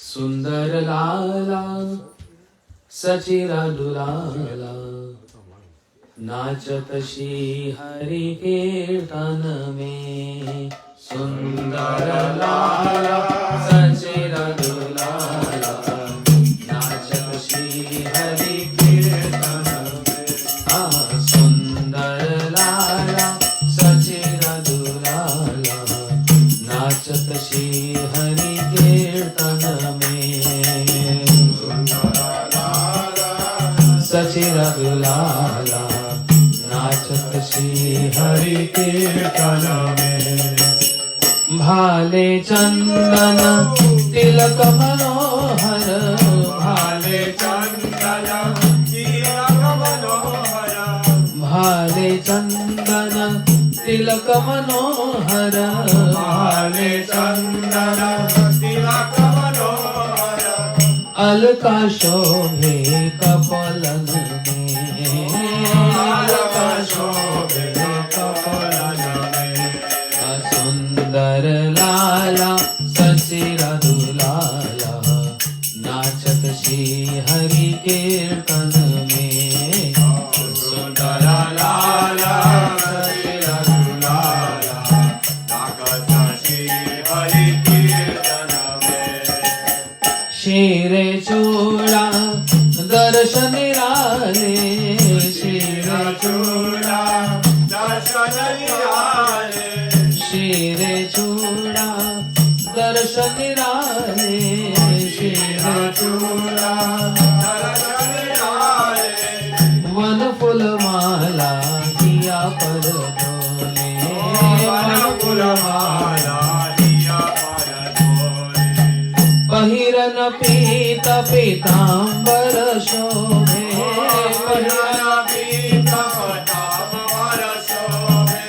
सुंदर लाला सचिरा दुलाला नाचत श्री हरि कीर्तन में। सुंदर लाला सचिरा दुलाला नाचत श्री हरि कीर्तन में। सुंदर लाला सचिरा दुलाला नाचत श्री हरि कीर्तन में। सचिरा दुलाला नाचत श्री हरि कीर्तन में। भाले चंदन तिलक मनोहर भाले चंदन तिलक मनोहर भाले चंदन तिलक मनोहर भाले चंदन तिलक मनोहर अलका शोभे कपलन में अलका शोभे कपलन में। सुंदर लाला सचिरा दुलाला नाचत श्री हरि कीर्तन में। सुंदर लाला सचिरा दुलाला नाचत श्री हरि कीर्तन में। शीरे चूड़ा दर्शन निराले शीरे चूड़ा दर्शन निराले शीरे चूड़ा दर्शन निराले शीरे चूड़ा दर्शन निराले। वन फूल माला हिया पर डोले वन फूल माला हिया पर डोले। पहिरन पीत पीतांबर शोभे पहिरन पीत पीतांबर शोभे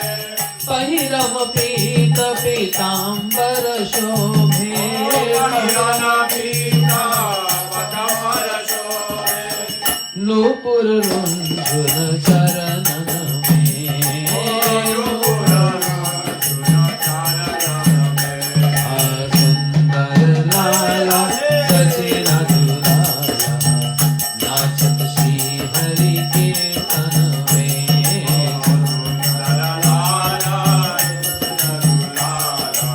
पहिरम पीत पीतांबर शोभे पहिरन पीत पीतांबर शोभे। नूपुर रुंझुन चरणन में नूपुर रुंझुन चरणन में। सुंदर लाला सचिरा दुलाला नाचत श्री हरि कीर्तन में। सुंदर लाला सचिरा दुलाला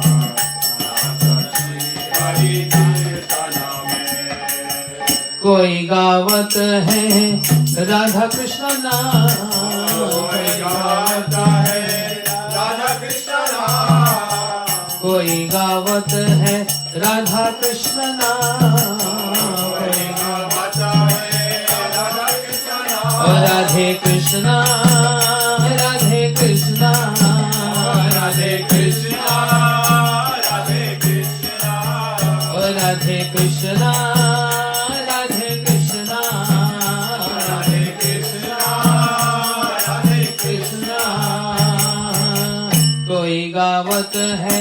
नाचत श्री हरि कीर्तन में। कोई गावत है राधा कृष्ण नाम कोई गावत है राधा कृष्ण नाम कोई गावत है राधा कृष्ण नाम कोई गावत है राधा कृष्ण नाम। राधे कृष्णा राधे कृष्णा राधे कृष्णा राधे कृष्णा राधे कृष्णा राधे कृष्णा राधे कृष्णा राधे कृष्णा। कोई गावत है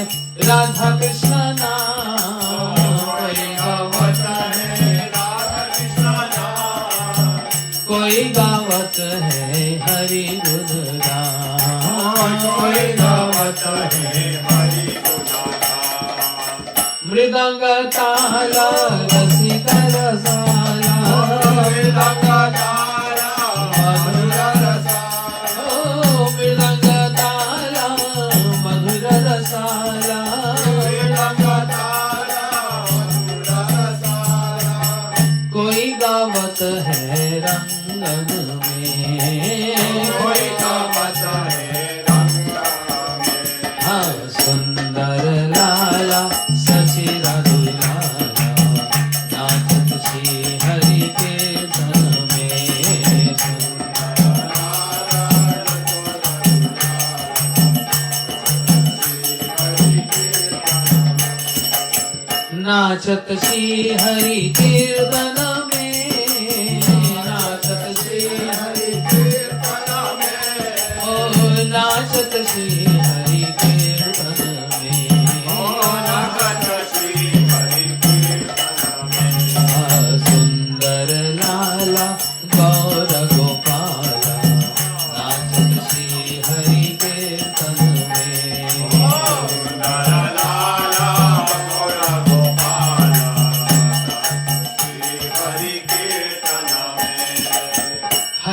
राधा कृष्ण नाम कोई गावत है राधा कृष्ण नाम कोई गावत है हरि गुण गान कोई गावत है हरि गुण गान। मृदंग ताला रसिक रसाला मृदंग ताला मधुर रसाला मृदंग ताला मधुर रसाला मृदंग ताला मधुर रसाला। कोई गावत है रंगन में कोई गावत है रंगन में। हाँ सुंदर लाला सचिरा दुलाला नाचत श्री हरि कीर्तन में। सुंदर लाला नाचत श्री हरि कीर्तन में नाचत श्री हरि कीर्तन में। ओ नाचत श्री हरि कीर्तन में ओ नाचत श्री हरि कीर्तन में। सुंदर लाला गौर गोपाला नाचत श्री हरि कीर्तन में। सुंदर लाला गौर Gopala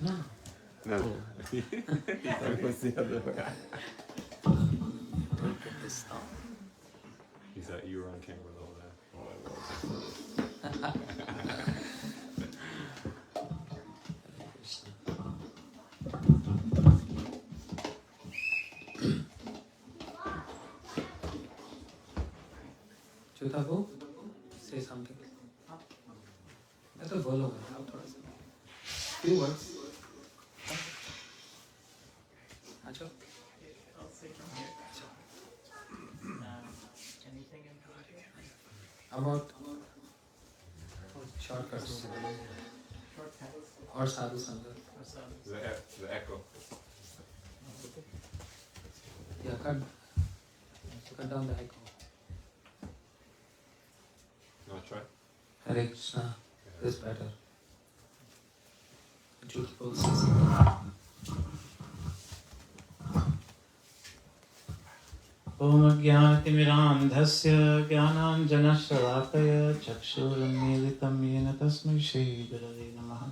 No. No. That was the other way. Don't get this stuff. He said you were on camera the whole time. Oh, I was. Chuta go, say something. मैं तो बोलूँगा आप थोड़ा सा. Few words. अच्छा. Anything in particular? About shortcuts Shortcuts और साधु संगत. or some? The echo. Yeah, cut down the echo. No, try. Hare Krishna is better. Beautiful. Om Jnanatimirandhasya Jnananjanashtalakaya Chakshurunmilitam Yena Tasmai Shri Gurave Namaha.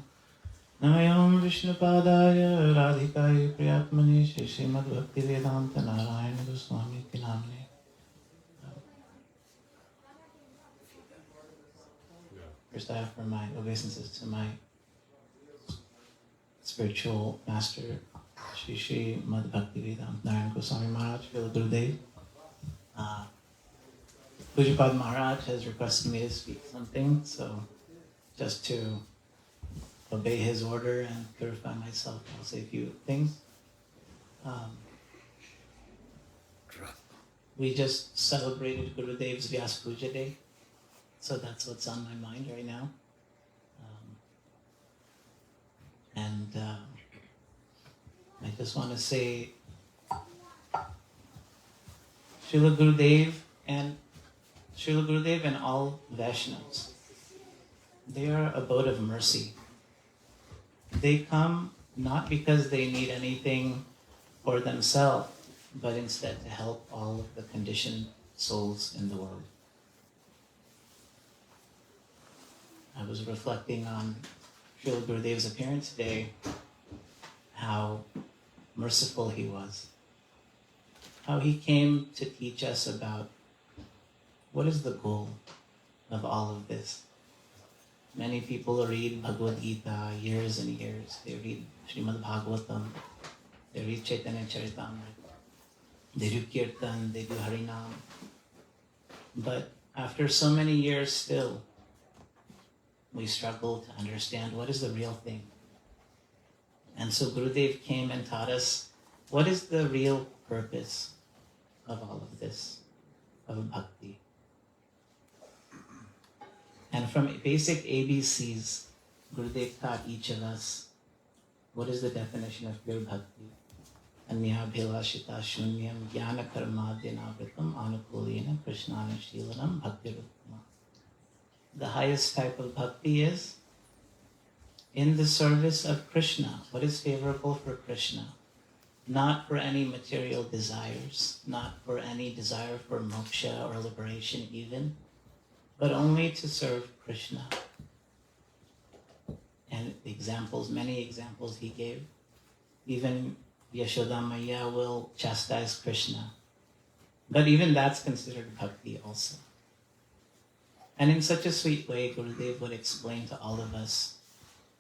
Namayam Vishnupadaya Radhikaya Priyatmani Shri Srimad Bhaktivedanta Narayana Goswami Iti Namane. First I offer my obeisances to my spiritual master, Shri Srimad Bhaktivedanta Narayana Goswami Maharaj, Srila Gurudev. Pujapad Maharaj has requested me to speak something, so just to obey his order and purify myself, I'll say a few things. We just celebrated Gurudev's Vyas Puja Day, so that's what's on my mind right now. I just want to say, Srila Gurudev and all Vaishnavas, they are a abode of mercy. They come not because they need anything for themselves, but instead to help all of the conditioned souls in the world. I was reflecting on Srila Gurudev's appearance today, how merciful he was, how he came to teach us about what is the goal of all of this. Many people read Bhagavad Gita years and years. They read Srimad Bhagavatam, they read Chaitanya Charitamrita, they do Kirtan, they do Harinam. But after so many years still, we struggle to understand what is the real thing. And so Gurudev came and taught us what is the real purpose of all of this, of bhakti. And from basic ABCs, Gurudev taught each of us what is the definition of pure bhakti. Anya bhilashita shunyam jnana karmadyanavritam anukulina krishnana shilanam bhaktiruttama. The highest type of bhakti is in the service of Krishna. What is favorable for Krishna? Not for any material desires, not for any desire for moksha or liberation even, but only to serve Krishna. And examples, many examples he gave. Even Yashoda Maya will chastise Krishna. But even that's considered bhakti also. And in such a sweet way, Gurudev would explain to all of us.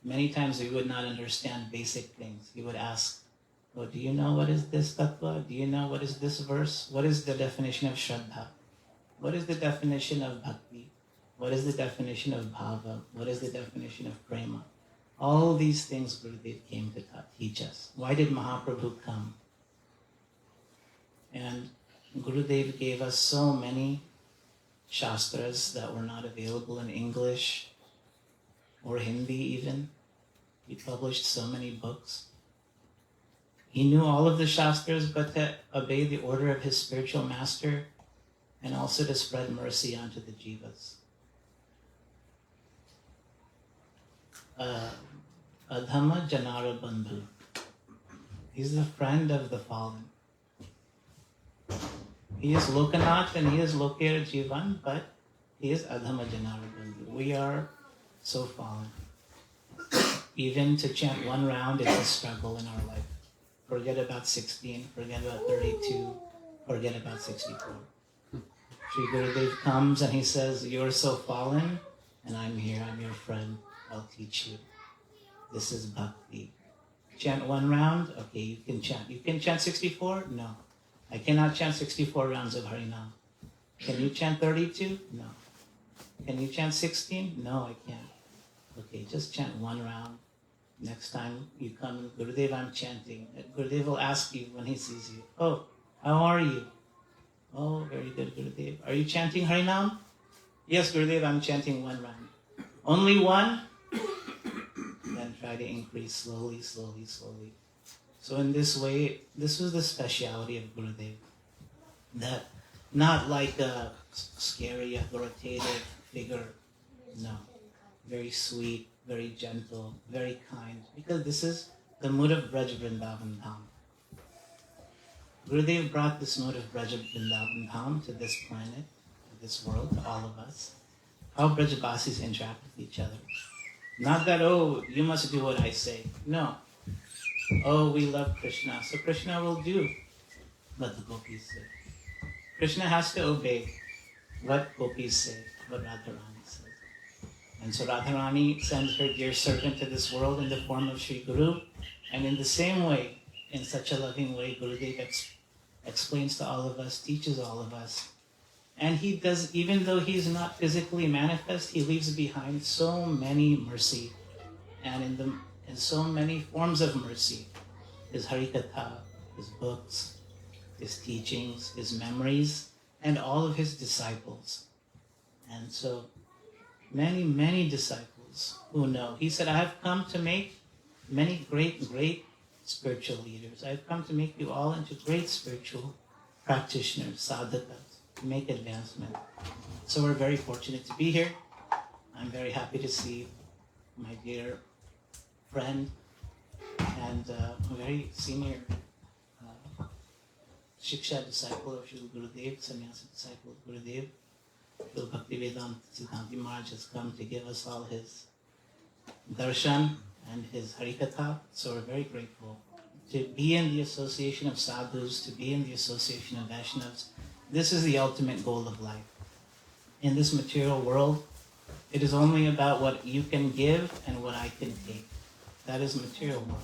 Many times we would not understand basic things. He would ask, oh, do you know what is this tattva? Do you know what is this verse? What is the definition of Shraddha? What is the definition of bhakti? What is the definition of bhava? What is the definition of prema? All these things Gurudev came to teach us. Why did Mahaprabhu come? And Gurudev gave us so many shastras that were not available in English or Hindi even. He published so many books. He knew all of the shastras, but to obey the order of his spiritual master and also to spread mercy onto the jivas. Adhama Janara Bandhu. He's the friend of the fallen. He is Lokanath and he is Lokera Jivan, but he is Adhama Janara Bandhu. We are so fallen. even to chant one round is a struggle in our life. Forget about 16, forget about 32, forget about 64. Sri Gurudev comes and he says, you're so fallen, and I'm here, I'm your friend, I'll teach you. This is bhakti. Chant one round, okay, you can chant. You can chant 64? No. I cannot chant 64 rounds of Harinam. Can you chant 32? No. Can you chant 16? No, I can't. Okay, just chant one round. Next time you come, Gurudev, I'm chanting. Gurudev will ask you when he sees you, oh, how are you? Oh, very good, Gurudev. Are you chanting Harinam? Yes, Gurudev, I'm chanting one round. Only one? Then try to increase slowly, slowly, slowly. So in this way, this was the speciality of Gurudev. That not like a scary, authoritative figure. No. Very sweet, very gentle, very kind. Because this is the mood of Braj Vrindavan Dham. Gurudev brought this mood of Braj Vrindavan Dham to this planet, to this world, to all of us. How Brajavasis interact with each other. Not that, oh, you must do what I say. No. Oh, we love Krishna, so Krishna will do what the gopis say. Krishna has to obey what gopis say, what Radharani says. And so Radharani sends her dear servant to this world in the form of Sri Guru. And in the same way, in such a loving way, Gurudev explains to all of us, teaches all of us. And he does, even though he's not physically manifest, he leaves behind so many mercy. And in so many forms of mercy. His Harikatha, his books, his teachings, his memories, and all of his disciples. And so many, many disciples who know. He said, I have come to make many great, great spiritual leaders. I have come to make you all into great spiritual practitioners, sadhakas, to make advancement. So we're very fortunate to be here. I'm very happy to see my dear friend and a very senior Shiksha disciple of Srila Gurudev, Sannyasa disciple of Gurudev. Srila Bhaktivedanta Siddhanti Maharaj has come to give us all his darshan and his harikatha. So we're very grateful to be in the association of sadhus, to be in the association of Vaishnavas. This is the ultimate goal of life. In this material world, it is only about what you can give and what I can take. That is material world.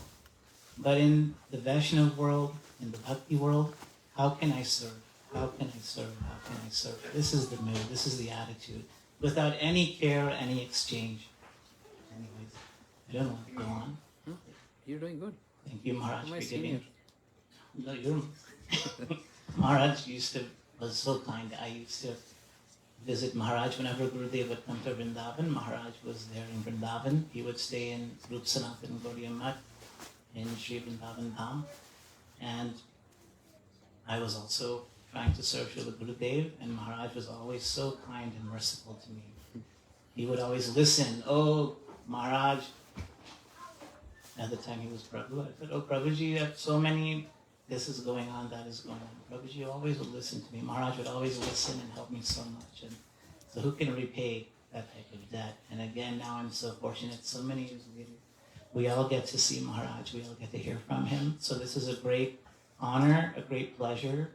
But in the Vaishnava world, in the Bhakti world, how can I serve? How can I serve? How can I serve? This is the mood, this is the attitude. Without any care, any exchange. Anyways, I don't want to go on. You're doing good. Thank you, Maharaj, Am I for giving. senior? No, you're. Maharaj was so kind. I used to visit Maharaj whenever Gurudev would come to Vrindavan. Maharaj was there in Vrindavan. He would stay in Rup Sanatan Gaudiya Math in Sri Vrindavan Dham. And I was also trying to serve Srila Gurudev, and Maharaj was always so kind and merciful to me. He would always listen. Oh, Maharaj. At the time he was Prabhu. I said, oh, Prabhuji, you have so many, this is going on, that is going on. Prabhuji always would listen to me. Maharaj would always listen and help me so much. And so who can repay that type of debt? And again, now I'm so fortunate, so many years later, we all get to see Maharaj, we all get to hear from him. So this is a great honor, a great pleasure,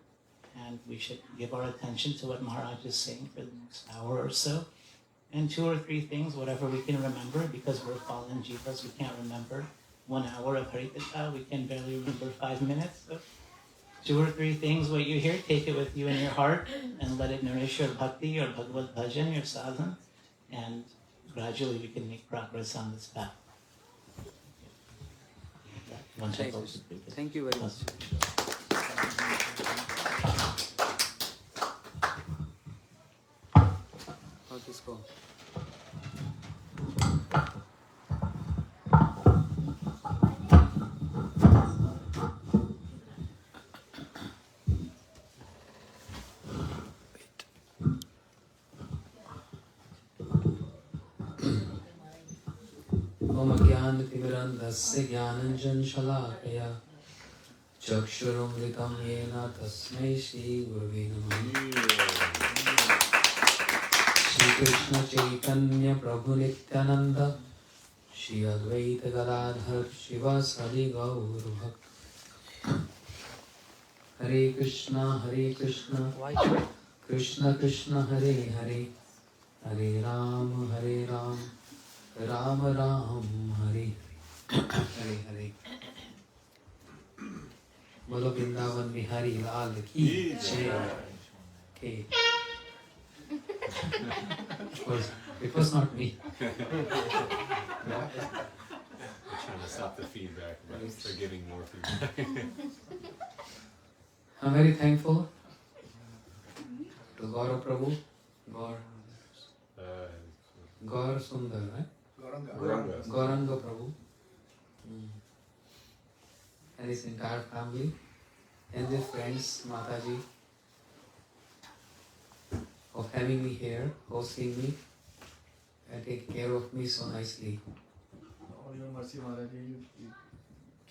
and we should give our attention to what Maharaj is saying for the next hour or so. And 2 or 3 things, whatever we can remember, because we're fallen jivas, we can't remember 1 hour of Harikatha, we can barely remember 5 minutes. So 2 or 3 things, what you hear, take it with you in your heart and let it nourish your bhakti, your Bhagavad Bhajan, your sadhana, and gradually we can make progress on this path. Thank you very much. How's this go? Om Jnanatimirandhasya Jnananjan Shalakaya Chakshurumritam Yena Tasmai Shri Gurave Namah. Shri Krishna Chaitanya Prabhu Nityananda Shri Advaita Gadadhar Shivasadi Gaur Bhakt. Hare Krishna Krishna Krishna Hare Hare, Hare Ram Ram Ram Hare Hare Hare. Bolo Vrindavan Bihari Lal Ki Jai. Okay. It was not me. I'm trying to stop the feedback, but they're giving more feedback. I'm very thankful to Gaurav Prabhu, Gaur Sundar, right? Gauranga Prabhu, and his entire family, and their friends, Mataji, of having me here, hosting me, and taking care of me so nicely. All your mercy, Maharaj. You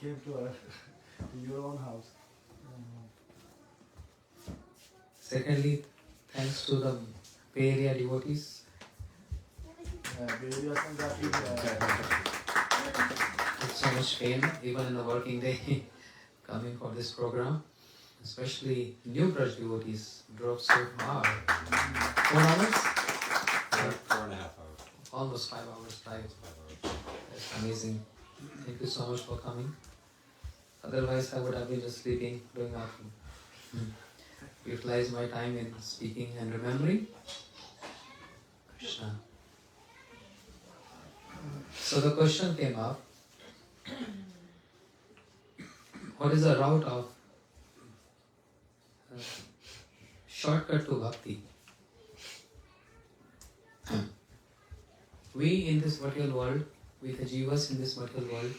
came to your own house. Secondly, thanks to the Bay Area devotees. It's so much pain, even in the working day, coming for this program. Especially new Braj devotees drove so far. 4 hours? 4.5 hours. Almost 5 hours drive. 5 hours. That's amazing. Thank you so much for coming. Otherwise, I would have been just sleeping, doing nothing. Utilize my time in speaking and remembering Krishna. So the question came up, what is the route of shortcut to bhakti? We in this material world, we the jivas in this material world,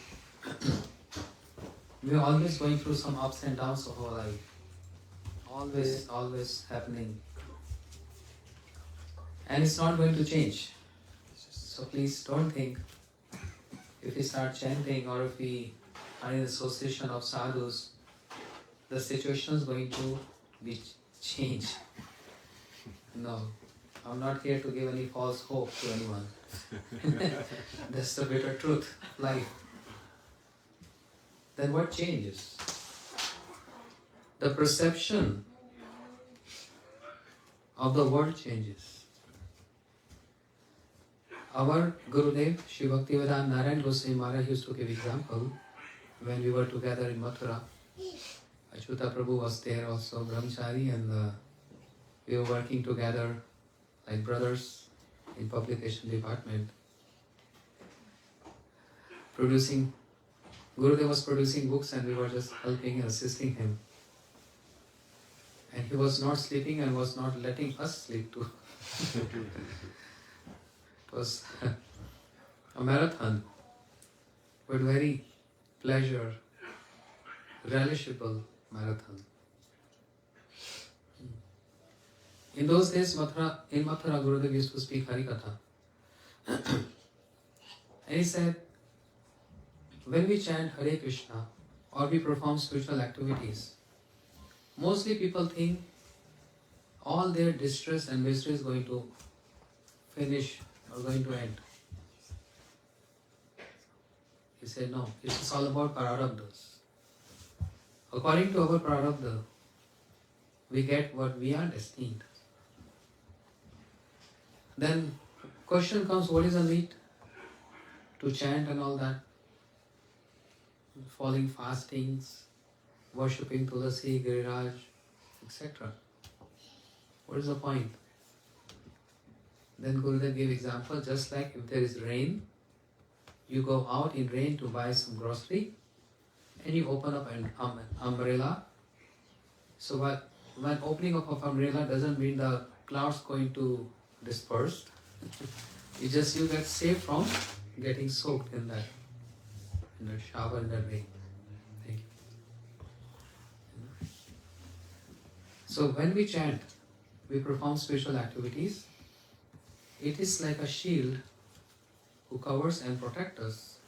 we are always going through some ups and downs of our life. Always happening. And it's not going to change. So please don't think if we start chanting or if we are in association of sadhus, the situation is going to be changed. No, I'm not here to give any false hope to anyone. That's the bitter truth of life. Then what changes? The perception of the world changes. Our Gurudev, Shri Bhaktivedanta Narayan Goswami Maharaj used to give example when we were together in Mathura. Achyuta Prabhu was there also, Brahmachari, and we were working together like brothers in publication department. Gurudev was producing books and we were just helping and assisting him. And he was not sleeping and was not letting us sleep too. It was a marathon, but very pleasure, relishable marathon. In those days, in Mathura, Gurudev used to speak Harikatha. And he said, when we chant Hare Krishna or we perform spiritual activities, mostly people think all their distress and misery is going to finish or going to end. He said, no, it's all about prarabdhas. According to our prarabdha, we get what we are destined. Then question comes, what is the need to chant and all that? Following fastings, worshipping Tulasi, Giriraj, etc. What is the point? Then Gurudev gave example, just like if there is rain, you go out in rain to buy some grocery and you open up an umbrella. So when opening up of umbrella doesn't mean the clouds going to disperse. You get safe from getting soaked in the shower in the rain. Thank you. So when we chant, we perform spiritual activities. It is like a shield who covers and protects us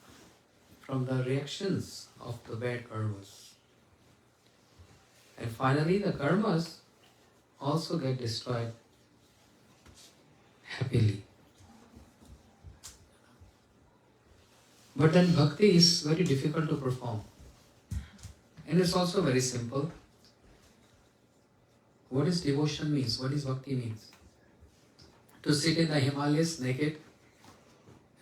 from the reactions of the bad karmas. And finally, the karmas also get destroyed happily. But then bhakti is very difficult to perform. And it's also very simple. What is devotion means? What is bhakti means? To sit in the Himalayas naked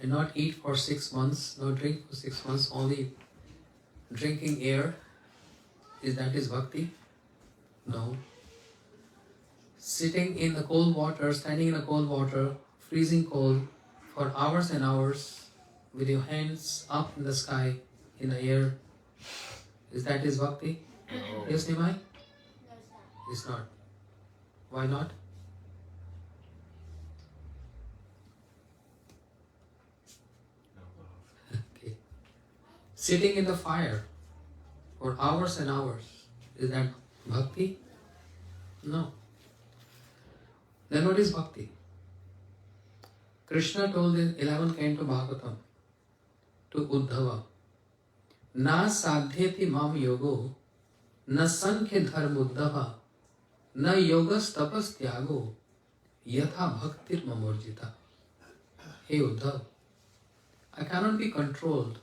and not eat for 6 months, not drink for 6 months, only drinking air. Is bhakti? No. Sitting in the cold water, standing in the cold water, freezing cold for hours and hours with your hands up in the sky, in the air. Is bhakti? No. Yes, Nimai? It's not. Why not? No love. Okay. Sitting in the fire for hours and hours. Is that bhakti? No. Then what is bhakti? Krishna told in 11th canto Bhagavatam to Uddhava, Na sadhyati mam yogo, na sankhya dharma uddhava, na yogas tapas tyago, yatha bhaktir mamorjita. Hey Uddhav, I cannot be controlled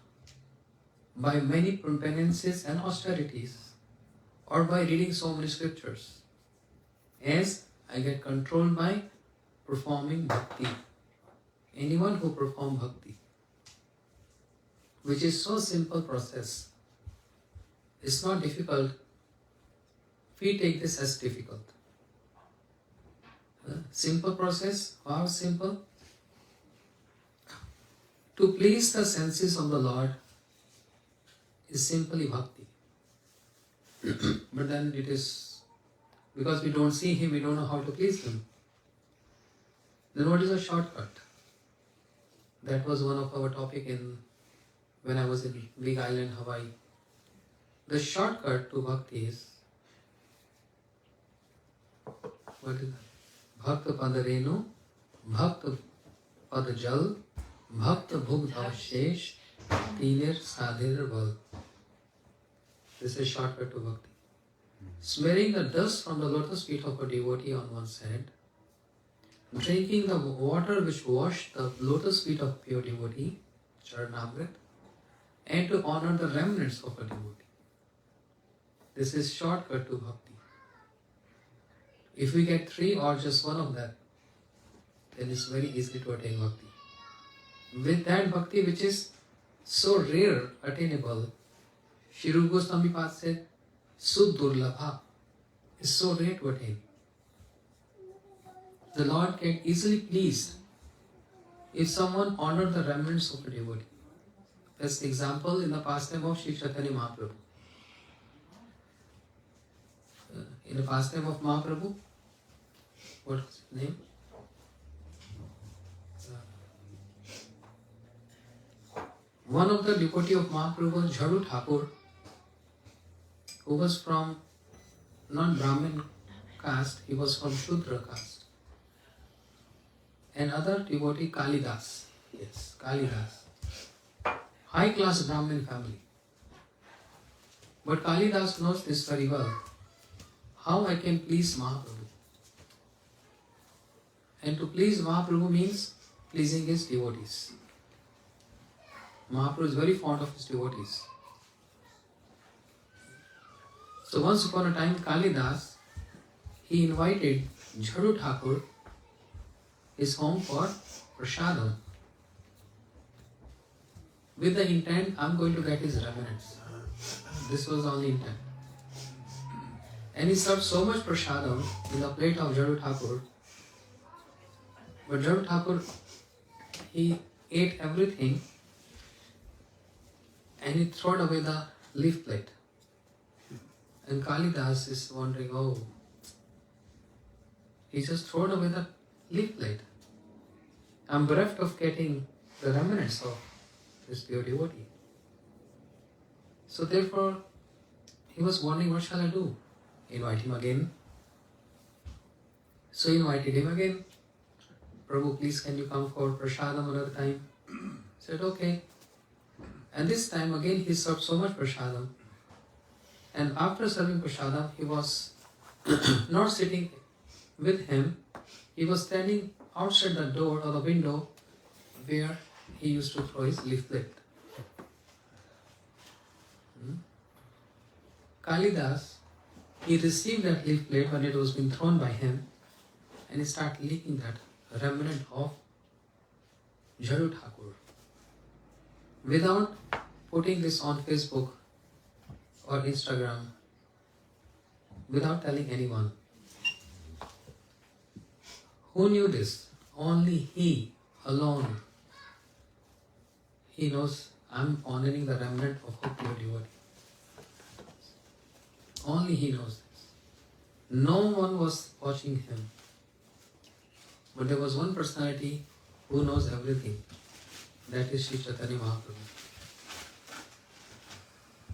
by many penances and austerities or by reading so many scriptures as I get controlled by performing bhakti. Anyone who performs bhakti, which is so simple process, it's not difficult. We take this as difficult. Simple process, how simple? To please the senses of the Lord is simply bhakti. But then it is, because we don't see Him, we don't know how to please Him. Then what is a shortcut? That was one of our topic when I was in Big Island, Hawaii. The shortcut to bhakti is, what is that? Bhakta padarenu, Bhakta padajal, Bhakta bhugdhavshesh, Tiner sadhir bal. This is shortcut to bhakti. Smearing the dust from the lotus feet of a devotee on one's head, drinking the water which washed the lotus feet of pure devotee, Charanamrit, and to honor the remnants of a devotee. This is shortcut to bhakti. If we get 3 or just one of that, then it's very easy to attain bhakti. With that bhakti which is so rare, attainable, Shri Rupa Goswami Pad said, Suddurlabha is so rare to attain. The Lord can easily pleased if someone honored the remnants of a devotee. Best example in the pastime of Sri Chaitanya Mahaprabhu. In the pastime of Mahaprabhu, what was his name? One of the devotee of Mahaprabhu was Jharu Thakur, who was from not Brahmin caste, he was from Shudra caste. Another devotee, Kalidas. Yes, Kalidas. High class Brahmin family. But Kalidas knows this very well. How I can please Mahaprabhu? And to please Mahaprabhu means pleasing his devotees. Mahaprabhu is very fond of his devotees. So once upon a time, Kalidas, he invited Jharu Thakur his home for prasadam, with the intent, I'm going to get his remnants. This was the only intent. And he served so much prasadam in the plate of Jharu Thakur, but Jharu Thakur, he ate everything and he threw away the leaf plate. And Kalidas is wondering, oh, he just threw away the leaf plate. I'm bereft of getting the remnants of this pure devotee. So therefore, he was wondering, what shall I do? Invite him again. So he invited him again. Prabhu, please can you come for prasadam another time? Said, okay. And this time again he served so much prasadam. And after serving prasadam, he was not sitting with him. He was standing outside the door or the window where he used to throw his leaf plate. Kalidas, he received that leaflet when it was being thrown by him, and he started leaking that remnant of Jadu Thakur. Without putting this on Facebook or Instagram, without telling anyone. Who knew this? Only he alone. He knows I'm honoring the remnant of a pure devotee. Only he knows this. No one was watching him. But there was one personality who knows everything. That is Sri Chaitanya Mahaprabhu.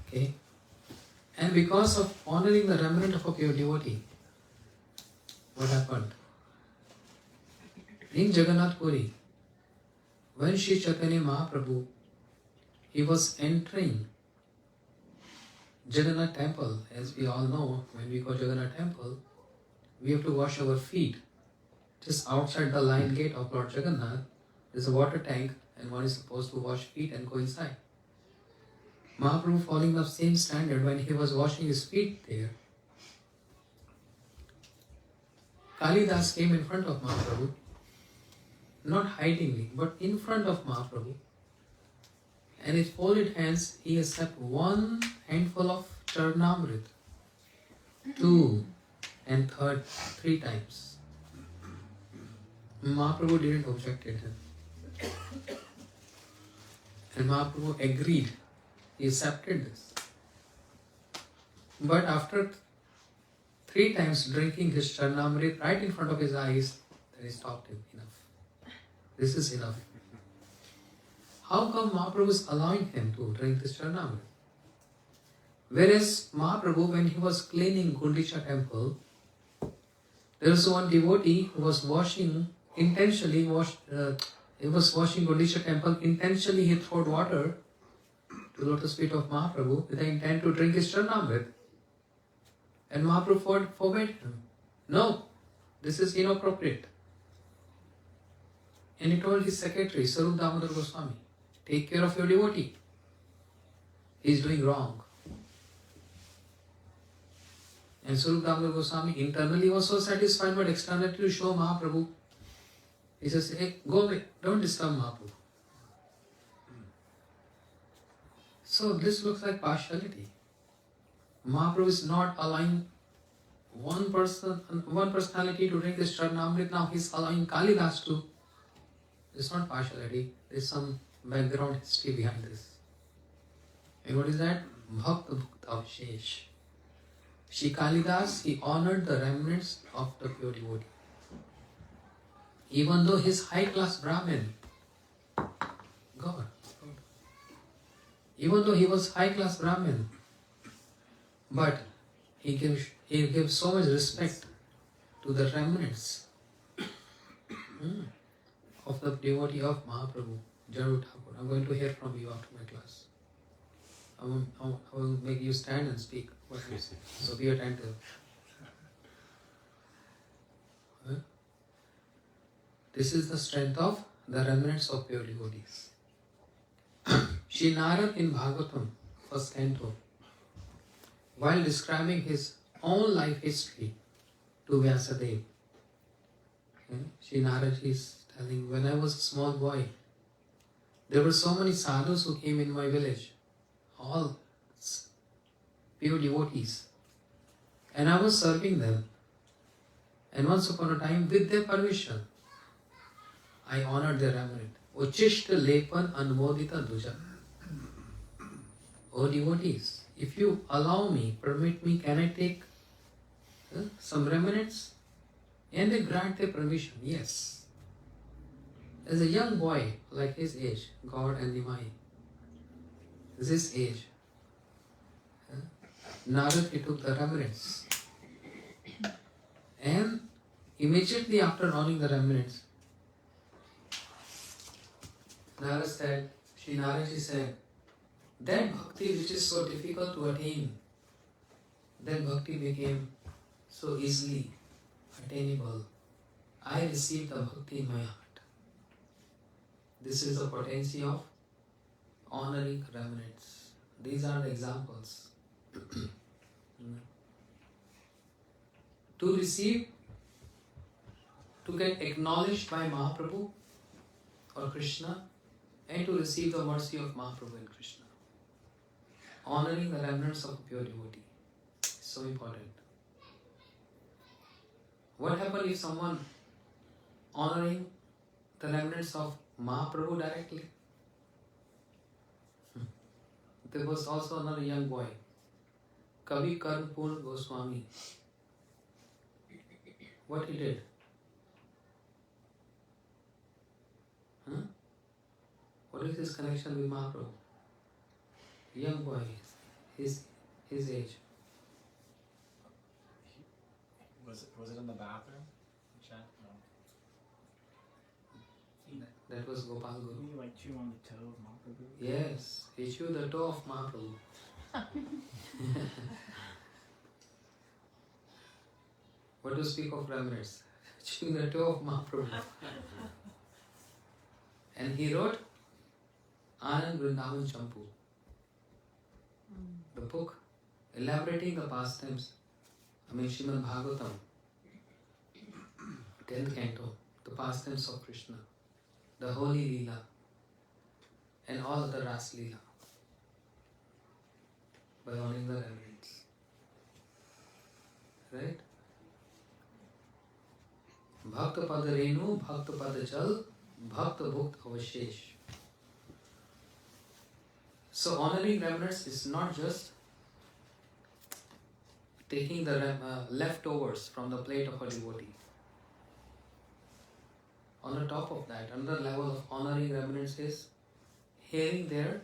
Okay? And because of honoring the remnant of a pure devotee, what happened? In Jagannath Puri, when Sri Chaitanya Mahaprabhu, he was entering Jagannath temple, as we all know, when we go to Jagannath temple, we have to wash our feet. Just outside the lion gate of Lord Jagannath, there's a water tank and one is supposed to wash feet and go inside. Mahaprabhu following the same standard when he was washing his feet there. Kalidas came in front of Mahaprabhu, not hidingly, but in front of Mahaprabhu. And with folded hands, he accepted one handful of Charnamrit, 2 and 3 times. Mahaprabhu didn't object to him. And Mahaprabhu agreed. He accepted this. But after 3 times drinking his Charnamrit right in front of his eyes, then he stopped him. Enough. This is enough. How come Mahaprabhu is allowing him to drink this Charnamrit? Whereas Mahaprabhu, when he was cleaning Gundicha temple, there was one devotee who was washing Gundicha temple, intentionally he threw water to lotus feet of Mahaprabhu with the intent to drink his Charnamrit. And Mahaprabhu forbade him. No, this is inappropriate. And he told his secretary, Sarup Damodar Goswami, take care of your devotee. He is doing wrong. And Sarup Damodar Goswami internally was so satisfied, but externally to show Mahaprabhu, he says, hey, go away, don't disturb Mahaprabhu. So this looks like partiality. Mahaprabhu is not allowing one personality to drink this Charnamrit, now he is allowing Kalidas to. It's not partiality, there is some background history behind this. And what is that? Bhakta Bhukta Avshesh. Shri Kalidas, he honored the remnants of the pure devotee. Even though his high class Brahmin, God, even though he was high class Brahmin, but he gives so much respect to the remnants of the devotee of Mahaprabhu, Jadu Thakur. I'm going to hear from you after my class. I will make you stand and speak. So be attentive. This is the strength of the remnants of pure devotees. Shri Narad in Bhagavatam, first canto, while describing his own life history to Vyasadeva, Shri Narad is telling, when I was a small boy, there were so many sadhus who came in my village, all pure devotees, and I was serving them. And once upon a time, with their permission, I honored their remnant. Uchishta lepan anmodita duja. O devotees, if you allow me, permit me, can I take some remnants? And they grant their permission. Yes. As a young boy, like his age, God and Nimai, this age, Narad, he took the remnants. And immediately after honoring the remnants, Narad said, Shri Naradji said, that bhakti which is so difficult to attain, that bhakti became so easily attainable. I received the bhakti in my heart. This is the potency of honoring remnants. These are the examples. To receive, to get acknowledged by Mahaprabhu or Krishna, and to receive the mercy of Mahaprabhu and Krishna. Honoring the remnants of a pure devotee. So important. What happened if someone honoring the remnants of Mahaprabhu directly? There was also another young boy, Kavi Karnpur Goswami. What he did? What is his connection with Mahaprabhu? Young boy, his age. Was it in the bathroom? Chat? No. That was Gopal Guru. Didn't you like chew on the toe of Mahaprabhu? Yes, he chewed the toe of Mahaprabhu. What to speak of remnants? Chewing the toe of Mahaprabhu. And he wrote Anand Vrindavan Champu, the book elaborating the pastimes, Srimad Bhagavatam, 10th canto, the pastimes of Krishna, the holy Leela, and all other Ras Leela, by honoring the remnants. Right? Bhakta Pada Renu, Bhakta Pada Jal, Bhakta Bhukt Avashesh. So honoring remnants is not just taking the leftovers from the plate of a devotee. On the top of that, another level of honoring remnants is hearing their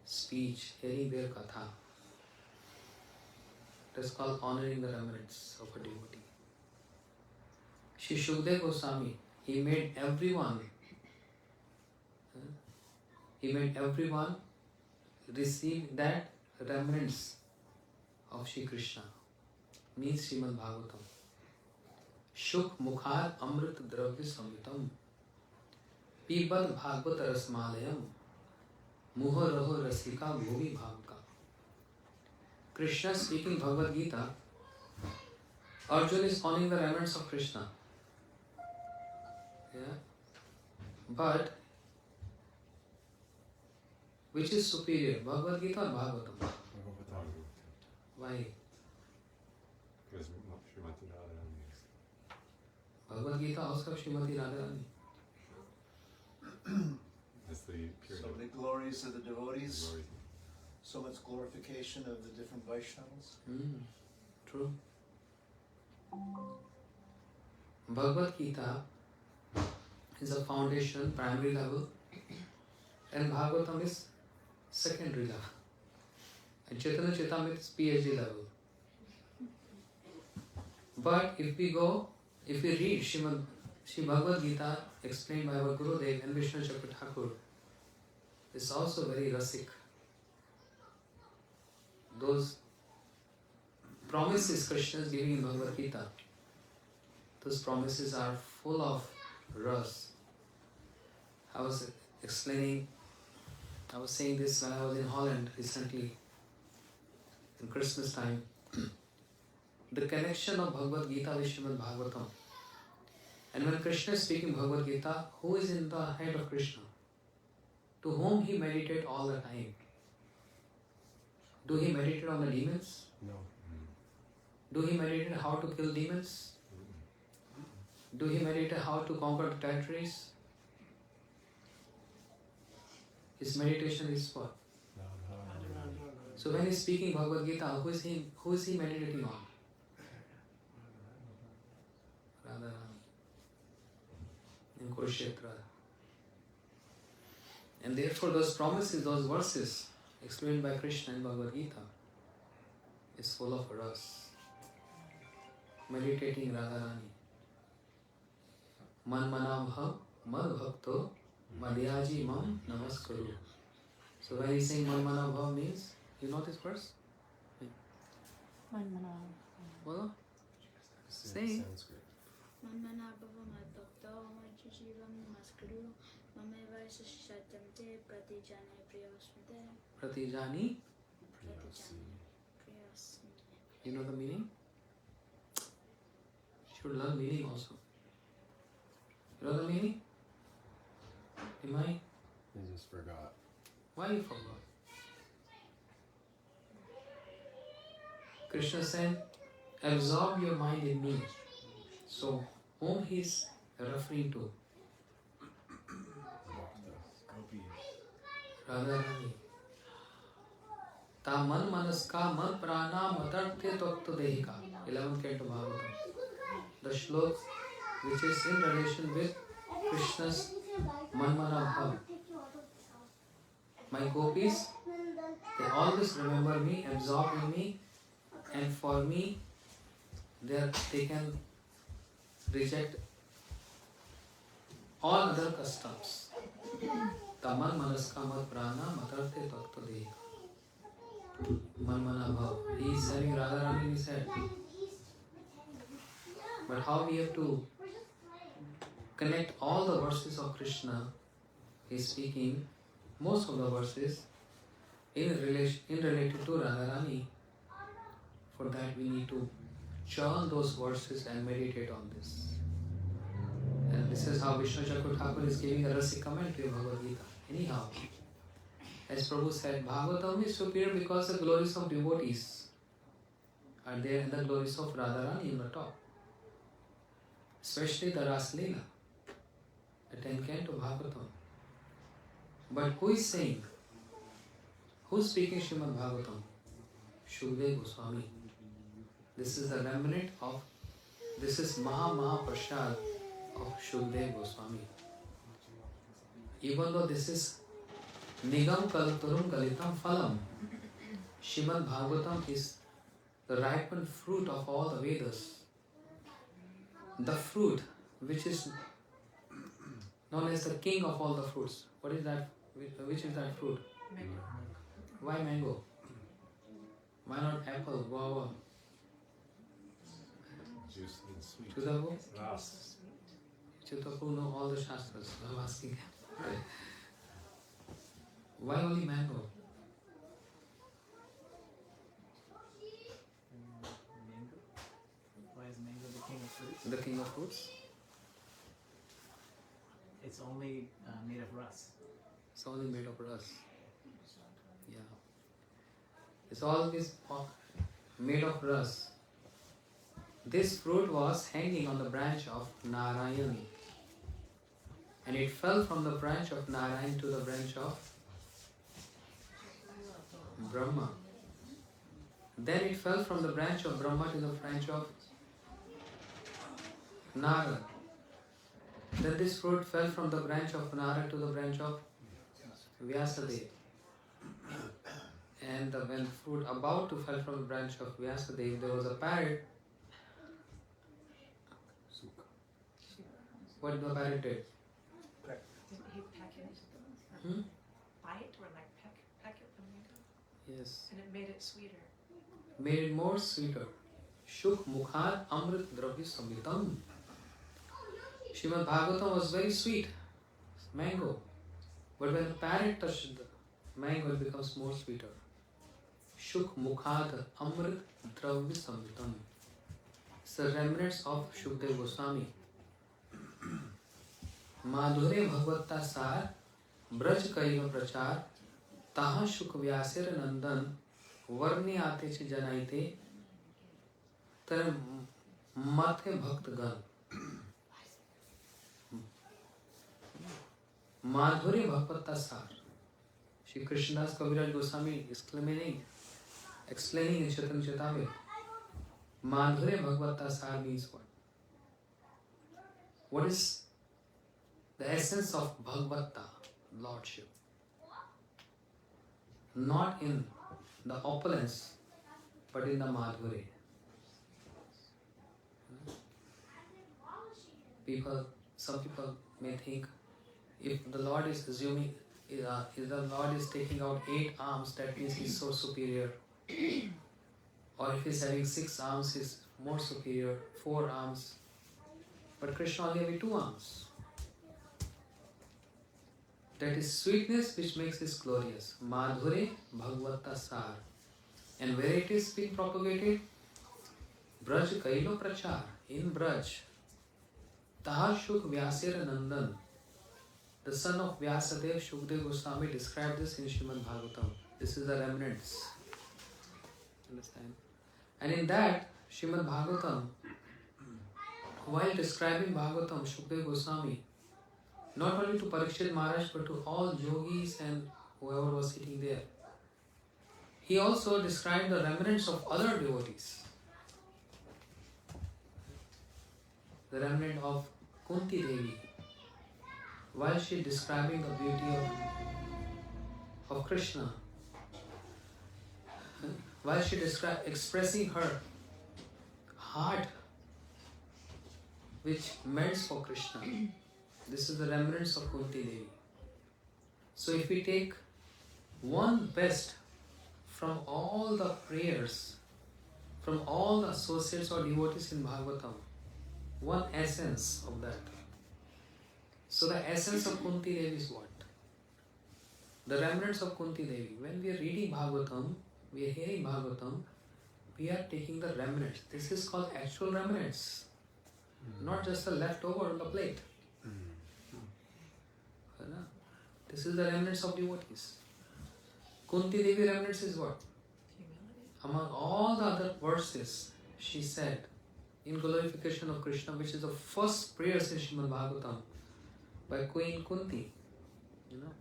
speech, hearing their katha. That's called honoring the remnants of a devotee. Shri Shukdev Goswami, he made everyone receive that remnants of Shri Krishna, means Srimad Bhagavatam. Shuk Mukhar Amrit Dravya Samhitam Pibad Bhagvat Rasmalayam Muha Raho Rasika Bhuvi Bhavaka. Krishna speaking Bhagavad Gita, Arjuna is honoring the remnants of Krishna. Yeah? But which is superior, Bhagavad Gita or Bhagavatam? Why? Because Srimati Radharani is. Bhagavad Gita also Srimati Radharani. That's the period So of the glories of the devotees, glory. so much glorification of the different Vaishnavas. True. Bhagavad Gita is a foundation, primary level, and Bhagavatam is secondary level. And Chaitanya Charitamrita is PhD level. But if we read Srimad Bhagavad Gita explained by our Gurudev and Vishnu Chakra Thakur, it's also very rasik. Those promises Krishna is giving in Bhagavad Gita, those promises are full of ras. I was saying this when I was in Holland recently, in Christmas time. The connection of Bhagavad Gita with Srimad Bhagavatam. And when Krishna is speaking Bhagavad Gita, who is in the head of Krishna? To whom he meditated all the time? Do he meditate on the demons? No. Do he meditate how to kill demons? Do he meditate how to conquer the territories? His meditation is what? So when he's speaking Bhagavad Gita, who is he meditating on? Radharani in Kurukshetra. And therefore those promises, those verses explained by Krishna in Bhagavad Gita is full of ras. Meditating Radharani. Man manabha mad bhakto madhyaji mam namaskaru. So when he's saying man manabha means, you know this verse? Well, say. Manmanabhava madbhakta madhyajivam namaskaru Mameva Shatyamte Pratijane Priyosmite Pratijani. Pratijane Priyosmite. You know the meaning? Should learn meaning also. You know the meaning? Am I? I just forgot. Why you forgot? Krishna said, absorb your mind in me. So, whom he is referring to? Radharani. Ta man manaska man prana matarte tokta dehika. 11th canto Bhagavatam. The shlok which is in relation with Krishna's manmana bhav. My gopis, they always remember me, absorb in me, and for me, they can reject all other customs. Taman manaska mat prana matarte takta dehika. Manmana bhav. He is having Radharani in his head. But how we have to connect all the verses of Krishna? He is speaking most of the verses in related to Radharani. For that we need to churn those verses and meditate on this. And this is how Vishnu Chakur Thakur is giving a rasic commentary of Bhagavad Gita. Anyhow, as Prabhu said, Bhagavatam is superior because the glories of devotees are there and the glories of Radharani in the top. Especially the Ras Leela, the 10th canto Bhagavatam. But who is saying? Who is speaking Srimad Bhagavatam? Shukdev Goswami. This is the remnant of, this is Maha Prasad of Shukdev Goswami. Even though this is Nigam Kalaturum Galitam Phalam, Srimad Bhagavatam is the ripened fruit of all the Vedas. The fruit which is known as the king of all the fruits. What is that? Which is that fruit? Mango. Why mango? Why not apple, guava? Juice and sweet. Chutapu? Ras. Chutapu know all the shastras. I'm asking. Why only mango? Mango? Why is mango the king of fruits? The king of fruits? It's only made of rust. It's only made of rust. Yeah. It's always made of rust. This fruit was hanging on the branch of Narayani. And it fell from the branch of Narayan to the branch of Brahma. Then it fell from the branch of Brahma to the branch of Nara. Then this fruit fell from the branch of Nara to the branch of Vyasadeva. And when the fruit about to fall from the branch of Vyasadeva, there was a parrot. What the parrot did? Didn't he peck it? Hmm? Bite or like peck it the mango? Yes. And it made it sweeter. Made it more sweeter. Shuk Mukhar Amrit Dravya Samritam. Srimad Bhagavatam was very sweet. Mango. But when the parrot touched the mango, it becomes more sweeter. Shuk Mukhad Amrit Dravya Samritam. It's the remnants of Shukdev Goswami. माधुर्य भगवत्ता सार ब्रज करिव प्रचार ताहा शुक व्यासेर नंदन वर्ण्य आते च जनाइते तर माथे भक्त गण माधुर्य भगवत्ता सार Shri Krishnadas Kaviraj Goswami explaining in Chaitanya Charitamrita. Madhurya Bhagavata Sar means what? What is the essence of Bhagavata, Lordship? Not in the opulence, but in the Madhurya. Some people may think, if the Lord is assuming, if the Lord is taking out 8 arms, that means He is so superior. Or if He is having 6 arms, He is more superior, 4 arms. But Krishna only having 2 arms. That is sweetness which makes it glorious. Madhure Bhagavata Sar. And where it is being propagated? Braj Kailo Prachar. In Braj. Tahashuk Vyasir Nandan. The son of Vyasadeva, Shukdev Goswami, described this in Srimad Bhagavatam. This is the remnants. Understand? And in that, Srimad Bhagavatam, while describing Bhagavatam, Shukdev Goswami, not only to Parikshit Maharaj but to all yogis and whoever was sitting there, he also described the remnants of other devotees. The remnant of Kunti Devi, while she describing the beauty of Krishna, while she expressing her heart which melts for Krishna. This is the remnants of Kunti Devi. So if we take one best from all the prayers, from all the associates or devotees in Bhagavatam, one essence of that. So the essence of Kunti Devi is what? The remnants of Kunti Devi. When we are reading Bhagavatam, we are hearing Bhagavatam, we are taking the remnants. This is called actual remnants. Not just the leftover on the plate. This is the remnants of devotees. Kunti Devi remnants is what? Humility. Among all the other verses, she said, in glorification of Krishna, which is the first prayers in Srimad Bhagavatam by Queen Kunti.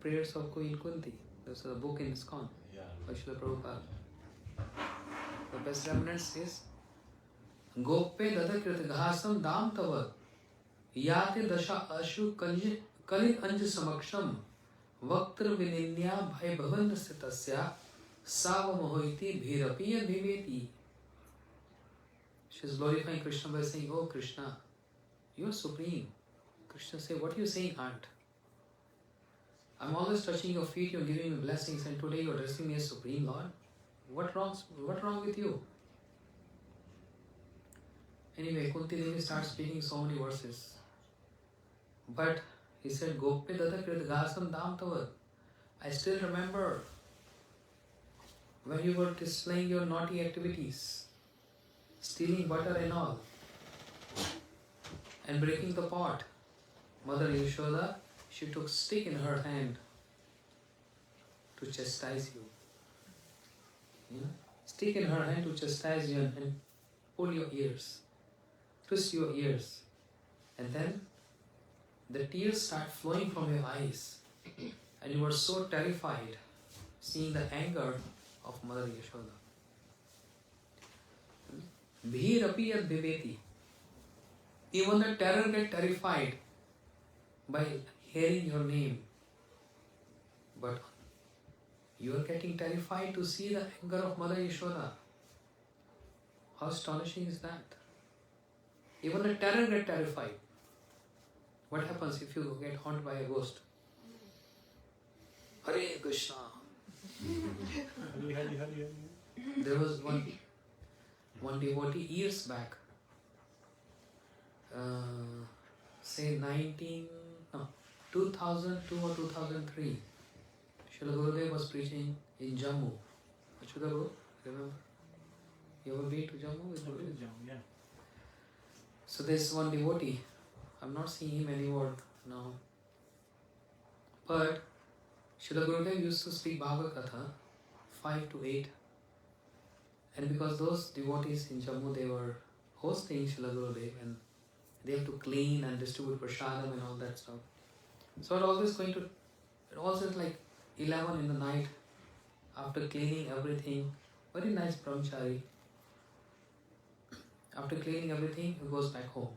Prayers of Queen Kunti. There's a book in ISKCON by Srila Prabhupada. The best remnants is Gope Dadakrit Ghasam Dam Tavad Yate Dasha Ashu Kalin Anj Samaksham Vaktra Vininya Bhai Bhavan Sitasya Sava Mohoiti Bhirapiya Bhiveti. She is glorifying Krishna by saying, "Oh Krishna, you are supreme." Krishna says, "What are you saying, aunt? I'm always touching your feet, you're giving me blessings, and today you're addressing me as Supreme Lord. What wrong with you?" Anyway, Kunti Devi starts speaking so many verses. But he said, Gope Dada Krit Gasam Dam Tavad. I still remember when you were displaying your naughty activities, stealing butter and all, and breaking the pot. Mother Yashoda, she took stick in her hand to chastise you. Stick in her hand to chastise you and pull your ears, twist your ears, and then the tears start flowing from your eyes, and you were so terrified seeing the anger of Mother Yashoda. Bhirapi yad bhiveti. Even the terror get terrified by hearing your name. But you are getting terrified to see the anger of Mother Yashoda. How astonishing is that? Even the terror get terrified. What happens if you get haunted by a ghost? Hare Krishna. There was one devotee years back, say 2002 or 2003, Srila Gurudev was preaching in Jammu. Achyuta, remember? You ever been to Jammu with Gurudev? Yeah. So there's one devotee. I'm not seeing him anymore now. But Srila Gurudev used to speak Bhagavad Katha 5 to 8. And because those devotees in Jammu, they were hosting Srila Gurudev and they have to clean and distribute prasadam and all that stuff. So it always like 11 in the night, after cleaning everything, very nice brahmachari. After cleaning everything, he goes back home.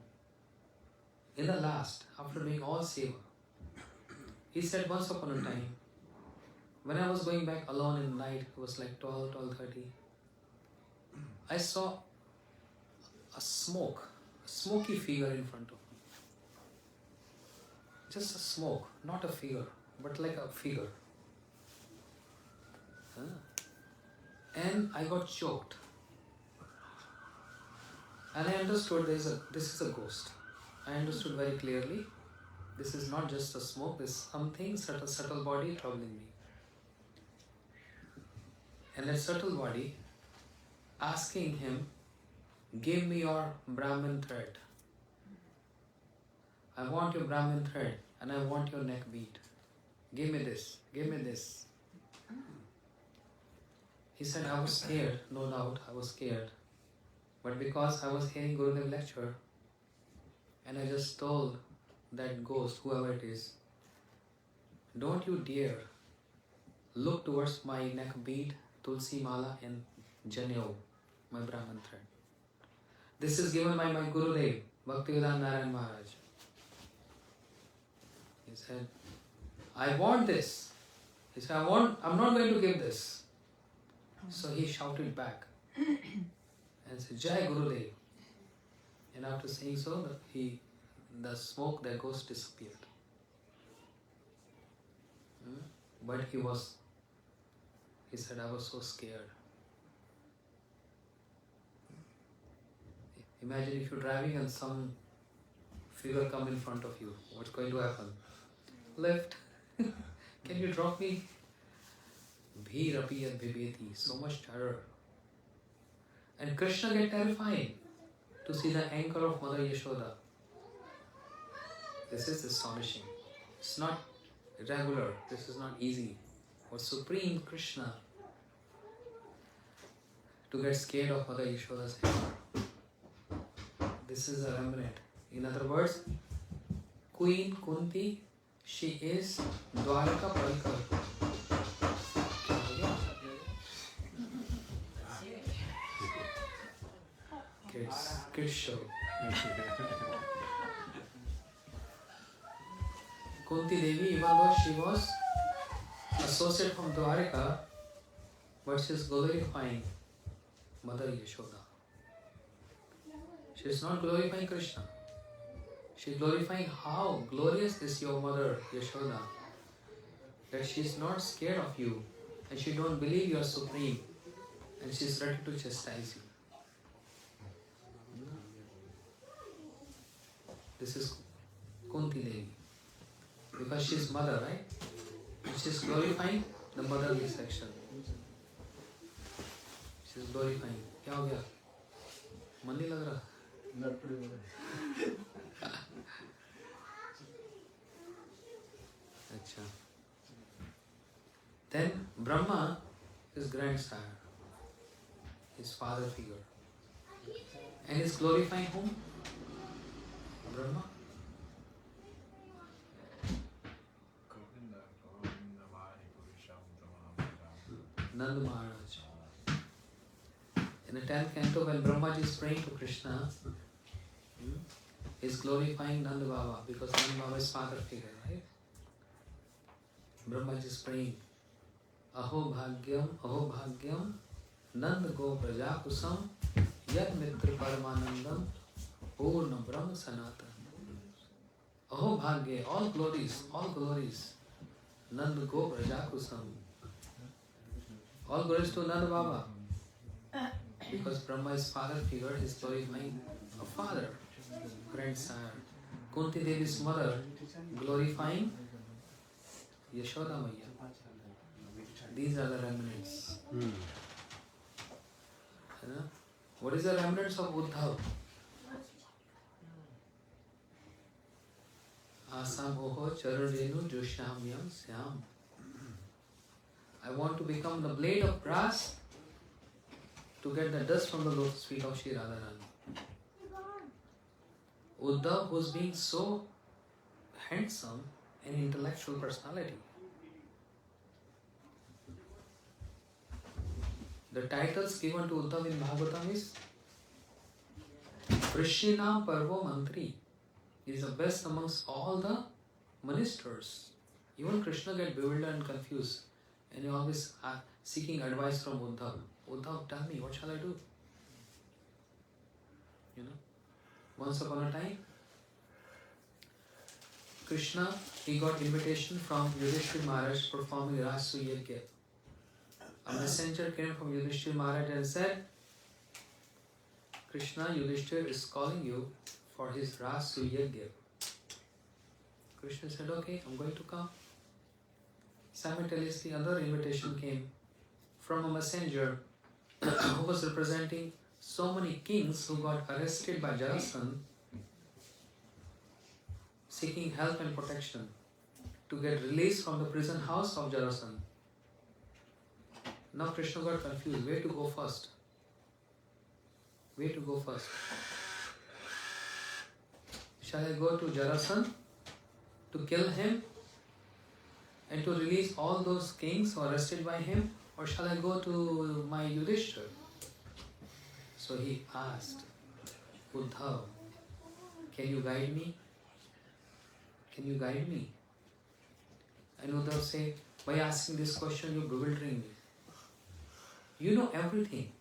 In the last, after doing all seva, he said once upon a time, when I was going back alone in the night, it was like 12:30, I saw a smoky figure in front of me. Just a smoke, not a figure, but like a figure. And I got choked. And I understood this is a ghost. I understood very clearly this is not just a smoke, there's something, subtle body troubling me. And that subtle body asking him, give me your Brahmin thread. I want your Brahmin thread and I want your neck bead. Give me this, give me this. He said, I was scared, no doubt, I was scared. But because I was hearing Gurudev lecture, and I just told that ghost, whoever it is, don't you dare look towards my neck bead, Tulsi Mala and Janeo, my Brahman thread. This is given by my Gurudev, Bhaktivedanta Narayan Maharaj. He said, I want this. He said, I'm not going to give this. So he shouted back and said, Jai Gurudev. And after saying so, the smoke, the ghost disappeared. But he said, I was so scared. Imagine if you're driving and some figure come in front of you. What's going to happen? Left. Can you drop me? Bhir apiyat vibeti. So much terror. And Krishna get terrified to see the anger of Mother Yashoda. This is astonishing. It's not regular. This is not easy. For Supreme Krishna to get scared of Mother Yashoda's anger. This is a remnant. In other words, Queen Kunti, she is Dwaraka Parikar. Kids show. Kunti Devi, even though she was associate from Dwaraka, but she is glorifying Mother Yashoda. She is not glorifying Krishna. She is glorifying how glorious is your Mother Yashoda, that she is not scared of you and she don't believe you are supreme and she is ready to chastise you. This is Kunti Devi. Because she is mother, right? And she is glorifying the motherly section. She is glorifying. क्या हो गया? मन नहीं लग रहा? अच्छा. Then Brahma is grandsire, his father figure, and is glorifying whom? Brahma. Nanda Maharaj. In the 10th canto, when Brahmaji is praying to Krishna, he is glorifying Nanda Baba because Nanda Baba is father figure, right? Brahmaji is praying, Aho Bhagyam, Nanda Go Praja Kusam, Yad Mitra Paramanandam, Purna Brahma Sanatan. Aho Bhagya, all glories, Nanda Go Praja Kusam. All glories to Nanda Baba. Because Brahma is father figure, he is glorifying a father, grandsire. Kunti Devi's mother, glorifying Yashoda Maya. These are the remnants. What is the remnants of Uddhav? Asam Oho Chararenu Joshamyam Syam. I want to become the blade of grass to get the dust from the lotus feet of Shri Radharani. Uddhav, who is being so handsome and intellectual personality. The titles given to Uddhav in Bhagavatam is Vrishinam Parvo Mantri. He is the best amongst all the ministers. Even Krishna get bewildered and confused. And he always seeking advice from Uddhav. Uddhav, tell me, what shall I do? Once upon a time, Krishna, he got invitation from Yudhishthira Maharaj performing Rasu Yajna. A messenger came from Yudhishthira Maharaj and said, Krishna, Yudhishthira is calling you for his Rasu Yajna. Krishna said, okay, I'm going to come. Simultaneously, another invitation came from a messenger who was representing so many kings who got arrested by Jarasandha, seeking help and protection to get released from the prison house of Jarasandha. Now Krishna got confused, where to go first? Where to go first? Shall I go to Jarasandha to kill him and to release all those kings who are arrested by him, or shall I go to my Yudhishthira? So he asked, Uddhav, can you guide me? Can you guide me? And Uddhav said, by asking this question, you're bewildering me. You know everything.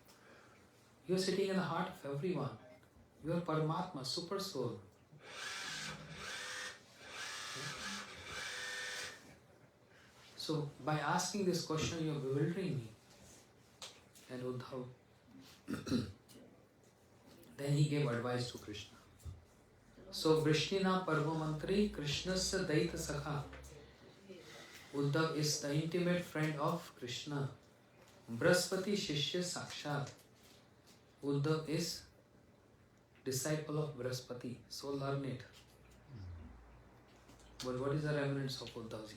You're sitting in the heart of everyone. You are Paramatma, Super Soul. So by asking this question, you're bewildering me. And Uddhav, then he gave advice to Krishna. So Vrishnina Parva Mantri Krishnasya Daita Sakha. Uddhav is the intimate friend of Krishna. Brahaspati Shishya Sakshat. Uddhav is disciple of Brahaspati, so learned. But what is the remnants of Uddhavji?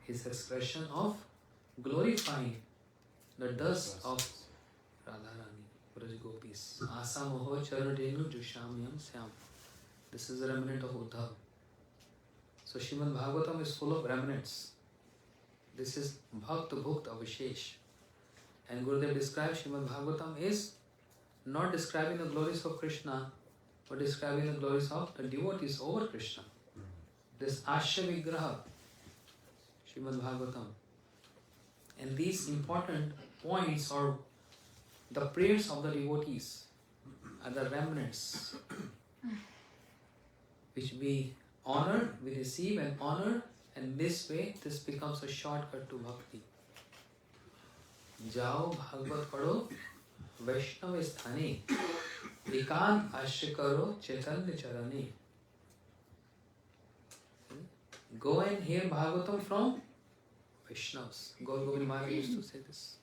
His expression of glorifying the dust of Radharani, Braj Gopis. Asa Moho Charadenu Jushamyam Syam. This is the remnant of Uddhav. So Srimad Bhagavatam is full of remnants. This is Bhakt Bhukt Avishesh. And Gurudev describes Srimad Bhagavatam is not describing the glories of Krishna, but describing the glories of the devotees over Krishna. This Asya Vigraha, Srimad Bhagavatam. And these important points or the prayers of the devotees are the remnants which we honor, we receive and honor, and this way this becomes a shortcut to bhakti. Jao Bhagavad Pado Vaishnava Sthane Ekant Ashya Karo Chaitanya Charane. Go and hear Bhagavatam from Vaishnavas. Gaur Govind Maharaj used to say this.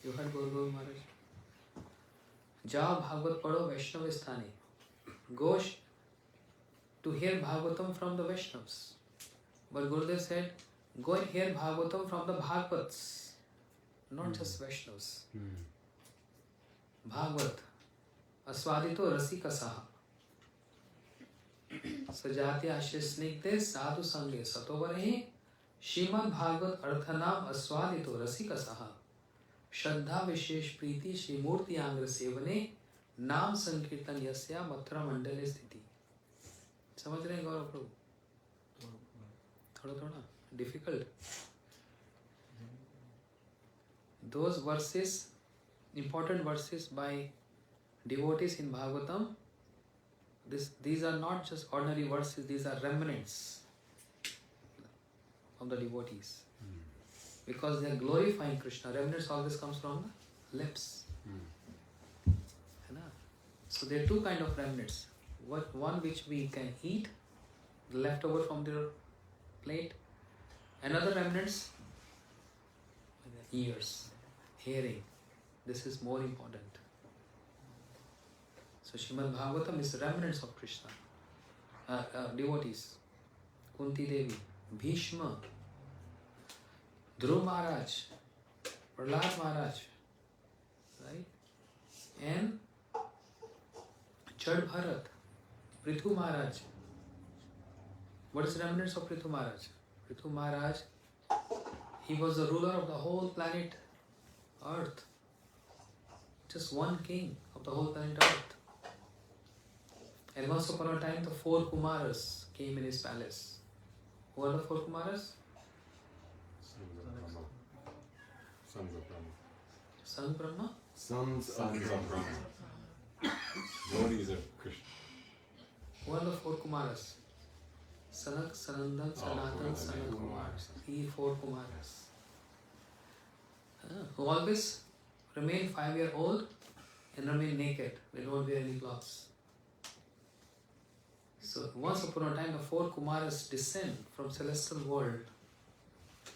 You heard Gaur Govind Maharaj? Jao Bhagavad Pado Vaishnava Sthane. Go to hear Bhagavatam from the Vaishnavas. But Gurudev said, go and hear Bhagavatam from the Bhagavats, not just Vaishnavas. Bhagavat, Aswadito Rasika Saha. Sajati Ashya Snigde Sadhu Sange Satovare Shrimad Bhagavat Arthanam Aswadito Rasika Saha Shraddha Vishesh Preeti Shri Murti Angra Sevane Naam Sankirtan Yasya Matra Mandale Sthiti. समझ रहे हैं गौरव प्रभु? थोड़ा थोड़ा difficult. Those verses, important verses by devotees in Bhagavatam, these are not just ordinary verses, these are remnants of the devotees. Because they are glorifying Krishna. Remnants always comes from the lips. So there are two kind of remnants. One which we can eat, the leftover from their plate. Another remnants, the ears, hearing. This is more important. So Srimad Bhagavatam is the remnants of Krishna, devotees. Kunti Devi, Bhishma, Dhruv Maharaj, Prahlad Maharaj, right? And Chad Bharat, Prithu Maharaj. What is the remnants of Prithu Maharaj? Prithu Maharaj, he was the ruler of the whole planet Earth. Just one king of the whole planet Earth. And once upon a time, the 4 Kumaras came in his palace. Who are the 4 Kumaras? Sons of Brahma. Son Brahma? Sons of Brahma. Devotees of Krishna. Who are the 4 Kumaras? Sanak, Sanandan, Sanatan, Sanat Kumars. 4 Kumaras. Who always remain 5-year-old and remain naked. They don't wear any clothes. So once upon a time, the 4 Kumaras descend from celestial world.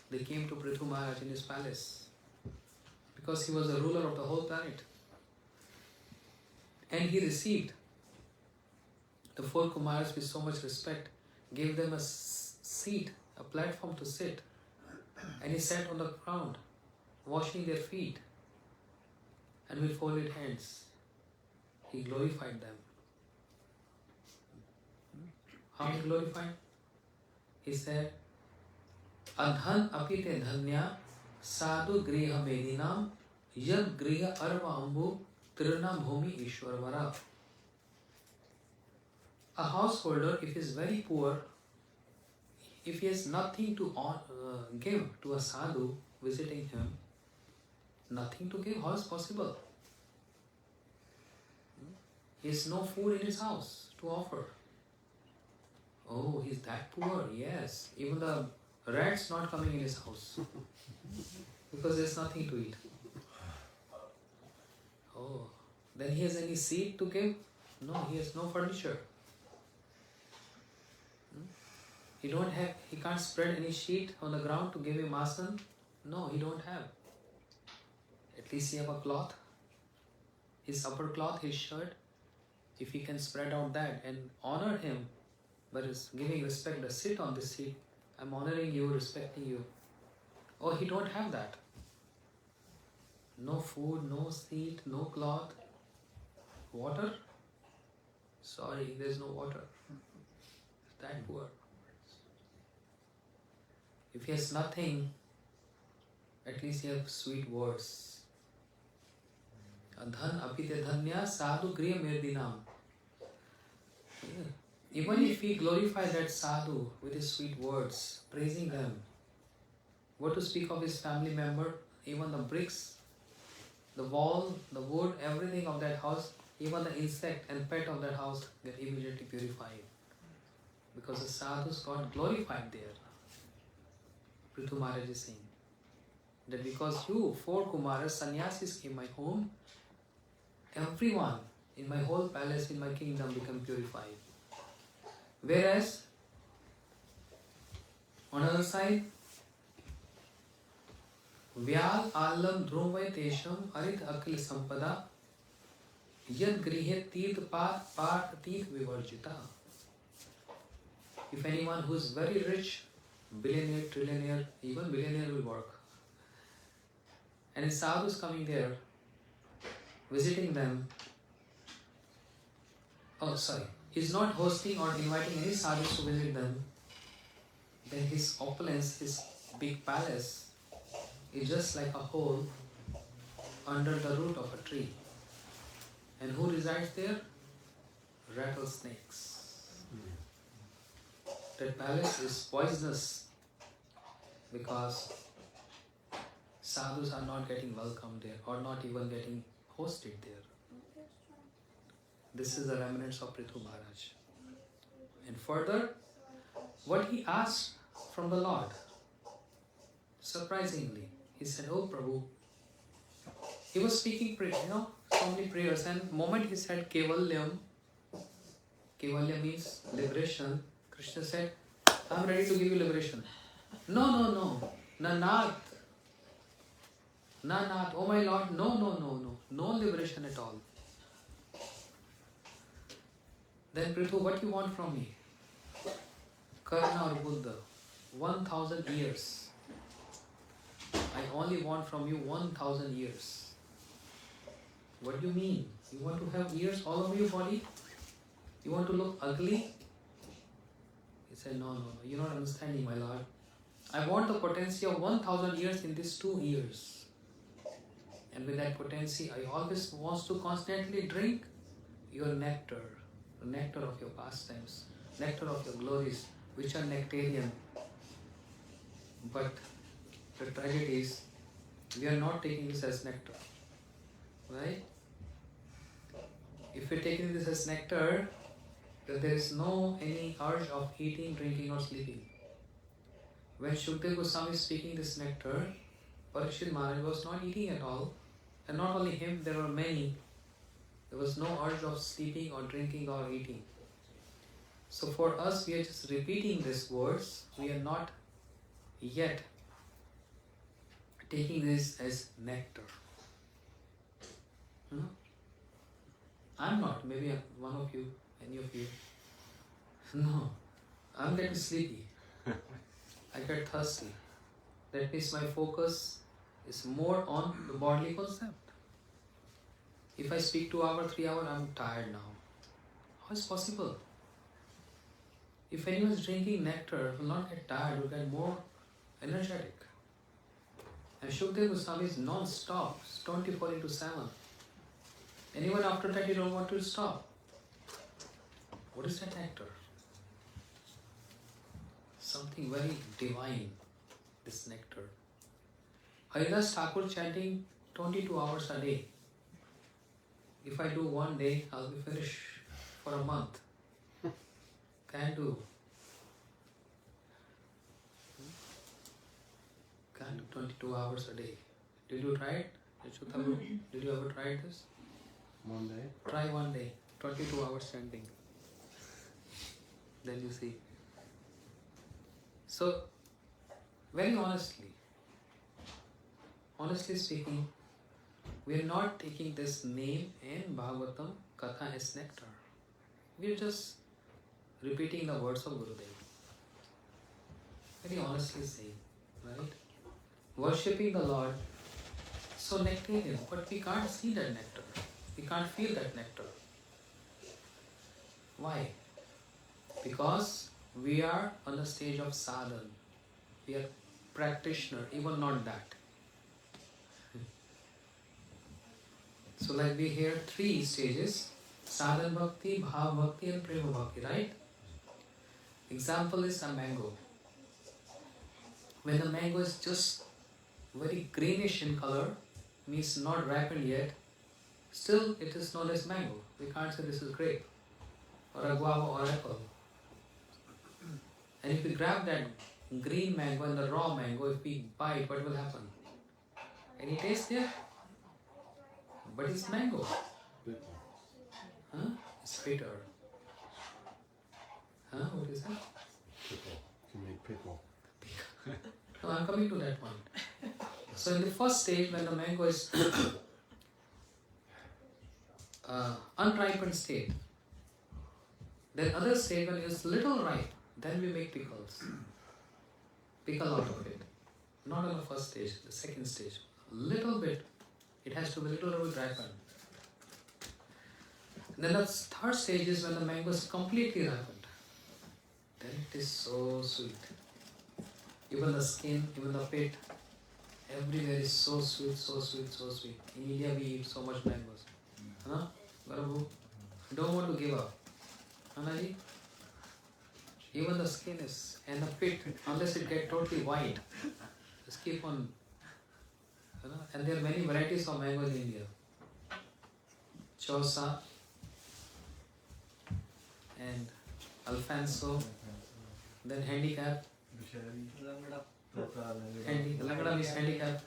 They came to Prithu Maharaj in his palace because he was the ruler of the whole planet. And he received the 4 Kumaras with so much respect, gave them a seat, a platform to sit, and he sat on the ground, washing their feet, and with folded hands, he glorified them. How he glorified? He said, Adhan apite dhanya sadhu griha medinam yad griha arva ambu tirna bhumi ishwarvara. A householder, if he is very poor, if he has nothing to give to a sadhu visiting him, nothing to give, how is possible? He has no food in his house to offer. Oh, he's that poor, yes. Even the rats not coming in his house because there's nothing to eat. Oh, then he has any seed to give? No, he has no furniture. He can't spread any sheet on the ground to give him asan. No, he don't have. At least he have a cloth. His upper cloth, his shirt. If he can spread out that and honor him, but is giving respect, to sit on this seat, I'm honoring you, respecting you. Oh, he don't have that. No food, no seat, no cloth. Water? Sorry, there's no water. That poor. If he has nothing, at least he has sweet words. Adhan apite dhanya sadhu griya merdinam. Even if we glorify that sadhu with his sweet words, praising them, what to speak of his family member, even the bricks, the wall, the wood, everything of that house, even the insect and pet of that house get immediately purified. Because the sadhus got glorified there. Prithu Maharaj is saying that because you, 4 Kumaras, sannyasis in my home, everyone in my whole palace, in my kingdom become purified. Whereas, on the other side, Vyal alam dhrumvai tesham arit akil sampada yad grihe teeth part teeth vivarjita. If anyone who is very rich, billionaire, trillionaire, even billionaire will work. And if sadhu is coming there, visiting them, he's not hosting or inviting any sadhus to visit them, then his opulence, his big palace, is just like a hole under the root of a tree. And who resides there? Rattlesnakes. That palace is poisonous because sadhus are not getting welcomed there or not even getting hosted there. This is the remnants of Prithu Maharaj. And further, what he asked from the Lord, surprisingly, he said, "Oh Prabhu," he was speaking, so many prayers, and the moment he said Kevalyam, Kevalya means liberation, Krishna said, "I'm ready to give you liberation." No, Nanath, oh my Lord, no liberation at all. Then Prithu, what you want from me? Karna or Buddha, 1,000 years. I only want from you 1,000 years. What do you mean? You want to have ears all over your body? You want to look ugly? He said, no, you're not understanding, my Lord. I want the potency of 1,000 years in these 2 years. And with that potency, I always want to constantly drink your nectar, the nectar of your pastimes, nectar of your glories, which are nectarian. But the tragedy is, we are not taking this as nectar, right? If we're taking this as nectar, then there is no any urge of eating, drinking or sleeping. When Shukdev Goswami is speaking this nectar, Parikshit Maharaj was not eating at all. And not only him, there were many. There was no urge of sleeping or drinking or eating. So for us, we are just repeating these words. We are not yet taking this as nectar. Hmm? I'm not. Maybe one of you, any of you. No, I'm getting sleepy. I get thirsty. That means my focus is more on the bodily concept. If I speak 2 hours, 3 hours, I'm tired now. How is possible? If anyone is drinking nectar, will not get tired, will get more energetic. And Shukdev Goswami is non-stop, 24/7. Anyone after that you don't want to stop. What is that nectar? Something very divine, this nectar. Haridas Thakur chanting 22 hours a day. If I do one day, I'll be finished for a month. Can't do. Can't do 22 hours a day. Did you try it? Did you ever try this? One day. Try one day, 22 hours chanting. Then you see. So, very honestly speaking, we are not taking this name in Bhagavatam Katha as nectar. We are just repeating the words of Gurudev. Very honestly saying, right? Worshipping the Lord, so nectarian, but we can't see that nectar. We can't feel that nectar. Why? Because we are on the stage of sadhana. We are practitioner, even not that. So like we hear 3 stages, sadhana bhakti, bhav bhakti and prema bhakti, right? Example is a mango. When the mango is just very greenish in color, means not ripened yet, still it is known as mango. We can't say this is grape or a guava or apple. And if we grab that green mango and the raw mango, if we bite, what will happen? Any taste there? But it's mango. Huh? It's bitter. Huh? What is that? Pickle. You make pickle. No, I'm coming to that point. So in the first stage, when the mango is unripened state, then other stage when it's little ripe, then we make pickles. Pickle out of it. Not on the first stage, the second stage. Little bit. It has to be little bit ripened. And then the third stage is when the mango is completely ripened. Then it is so sweet. Even the skin, even the pit, everywhere is so sweet, so sweet, so sweet. In India we eat so much mangoes. Huh? Garabu? Don't want to give up. Anaji? Even the skin is, and the pit, unless it gets totally white, just keep on. And there are many varieties of mango in India. Chosa and Alfonso, then handicap. Langada means handicap.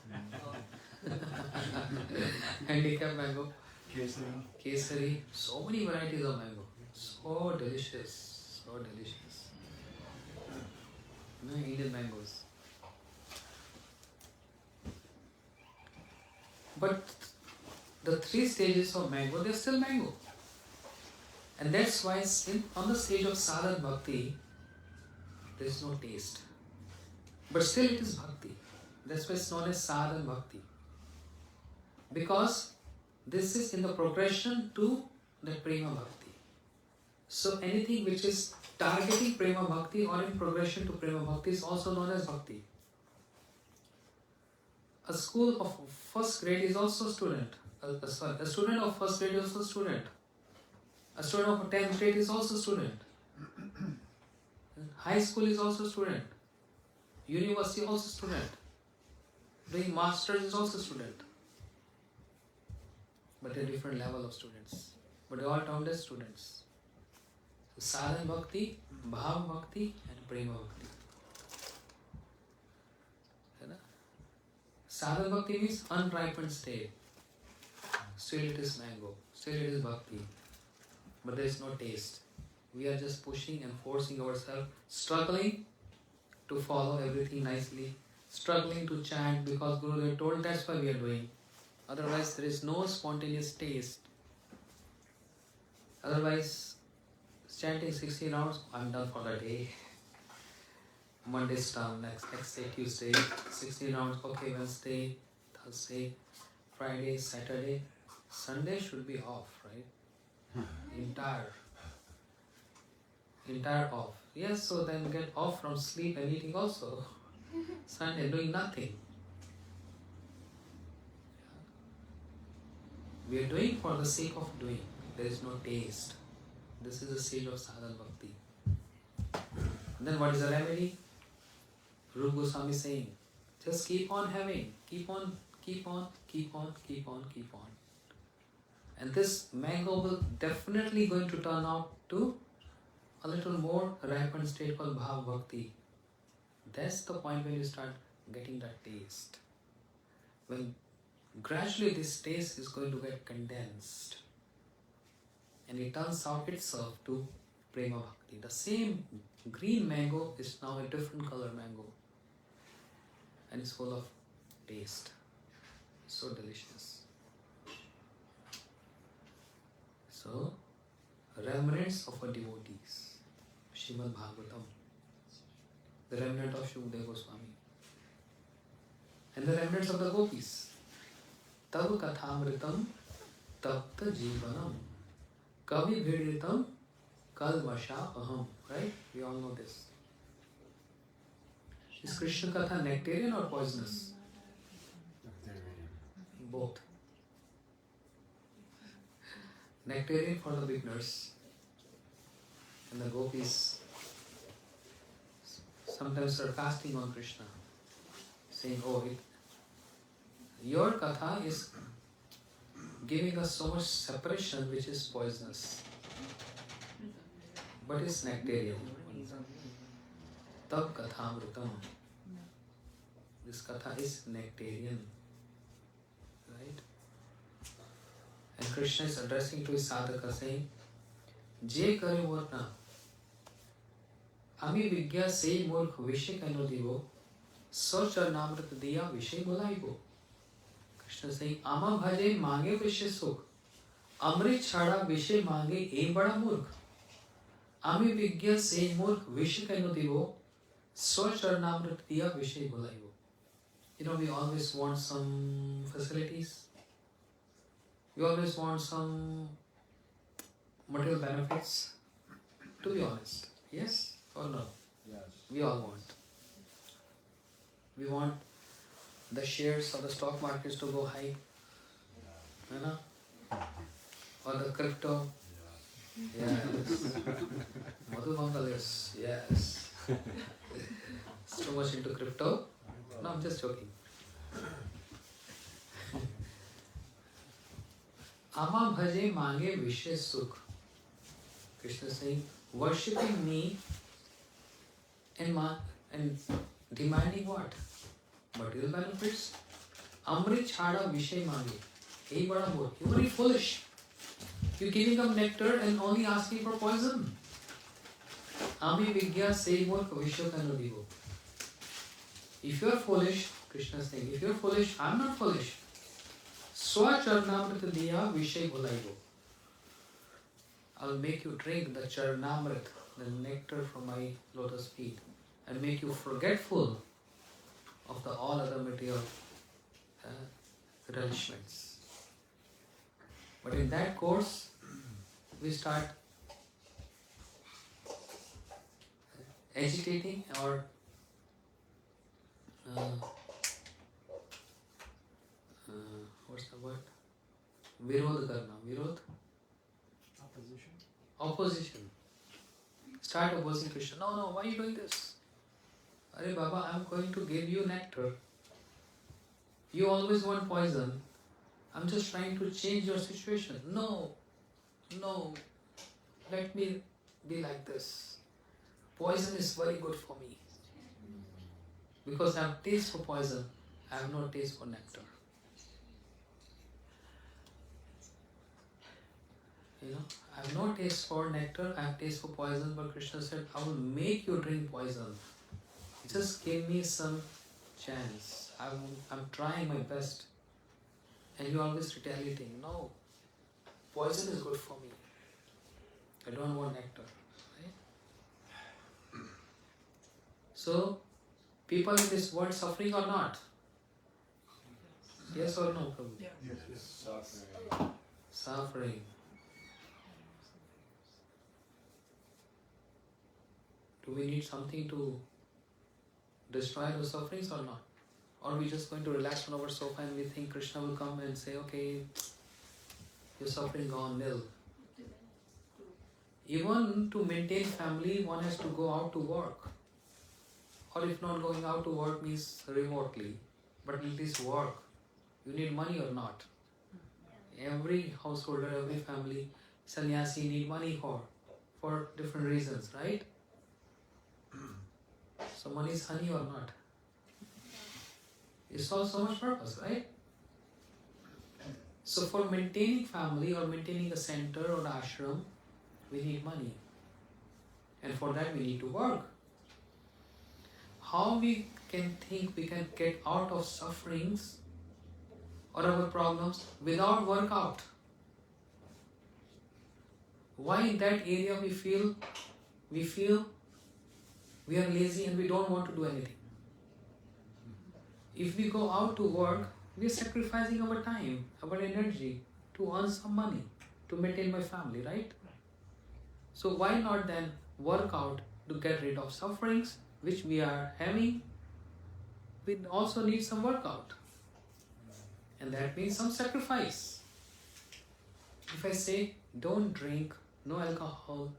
Handicap mango. Kesari. So many varieties of mango. So delicious. So delicious. Indian mangoes. But the 3 stages of mango, they're still mango. And that's why on the stage of sadhana bhakti, there is no taste. But still it is bhakti. That's why it's known as sadhana bhakti. Because this is in the progression to the prema bhakti. So anything which is targeting prema bhakti or in progression to prema bhakti is also known as bhakti. A school of first grade is also student. A student of first grade is also student. A student of 10th grade is also student. High school is also student. University also student. Doing masters is also student. But a different level of students. But they all termed as students. So sadhana bhakti, bhav bhakti and prema bhakti. Sadhana bhakti means unripened state. Still it is mango. Still it is bhakti. But there is no taste. We are just pushing and forcing ourselves, struggling to follow everything nicely, struggling to chant because Gurudev told, that's why we are doing. Otherwise, there is no spontaneous taste. Otherwise, chanting 16 rounds, I'm done for the day. Monday's done, next day, Tuesday, 16 rounds, okay, Wednesday, Thursday, Friday, Saturday, Sunday should be off, right? Entire off. Yes, so then get off from sleep and eating also. Sunday doing nothing. We are doing for the sake of doing. There is no taste. This is the stage of sadhana bhakti. And then what is the remedy? Rupa Goswami is saying, just keep on having, keep on. And this mango will definitely going to turn out to a little more ripened state called Bhav Bhakti. That's the point when you start getting that taste. When gradually this taste is going to get condensed and it turns out itself to Prema Bhakti. The same green mango is now a different color mango and it's full of taste. So delicious. So, remnants of our devotees, Srimad Bhagavatam, the remnant of Shukadeva Goswami, and the remnants of the gopis. Tav kathamritam tapta jivanam kavi bhiritam kalmasha aham. Right? We all know this. Is Krishna Katha nectarian or poisonous? Both. Nectarian for the beginners, and the gopis sometimes sarcastic on Krishna, saying, oh, your katha is giving us so much separation which is poisonous, but it's nectarian. Tab kathamritam. This katha is nectarian. Right? And Krishna is addressing to his sadhaka saying, Je kare varna, ami vigya se murkh vishay kano divo, sarcharnamrit diya vishay bolaibo. Krishna is saying, ama bhaje mange vishay sukh, amrit chhada vishay mange e bada murkh. Ami vigya se murkh vishay kano divo, sarcharnamrit diya vishay bolaibo. You know, we always want some facilities. We always want some material benefits. To be honest, yes or no? Yes. We all want. We want the shares of the stock markets to go high. You know? Or the crypto. Yes. Madhu Mangal is, yes. It's too much into crypto. No, I'm just joking. Ama bhaje mange vishay sukh. Krishna is saying, worshipping me and demanding what? Material benefits. Amrit chhada vishay mange. Hey bada murkh. You're very foolish. You're giving up nectar and only asking for poison. Ami vigya se murkh vishya kano divo. If you are foolish, Krishna is saying, if you are foolish, I am not foolish. Swacharnamrit diya vishay bolaibo. I will make you drink the charnamrit, the nectar from my lotus feet, and make you forgetful of the all other material relishments. But in that course, we start agitating or what's the word? Virod karna. Virod? Opposition. Start opposing Krishna. No, why are you doing this? Arey Baba, I'm going to give you nectar. You always want poison. I'm just trying to change your situation. No, let me be like this. Poison is very good for me. Because I have taste for poison, I have no taste for nectar. I have no taste for nectar, I have taste for poison, but Krishna said, I will make you drink poison. Just give me some chance. I'm trying my best. And you always retaliating. No, poison is good for me. I don't want nectar. Right? So, people in this world suffering or not? Yes or no, Prabhu? Yes. Suffering. Do we need something to destroy those sufferings or not? Or are we just going to relax on our sofa and we think Krishna will come and say, okay, your suffering gone nil. Even to maintain family, one has to go out to work. Or if not going out to work means remotely, but at least work. You need money or not? Every householder, every family, sannyasi need money for different reasons, right? So money is honey or not? It solves so much purpose, right? So for maintaining family or maintaining a center or ashram, we need money. And for that we need to work. How we can think we can get out of sufferings or our problems without workout? Why in that area we feel we are lazy and we don't want to do anything? If we go out to work, we are sacrificing our time, our energy to earn some money, to maintain my family, right? So why not then work out to get rid of sufferings which we are having? We also need some workout. And that means some sacrifice. If I say, don't drink, no alcohol,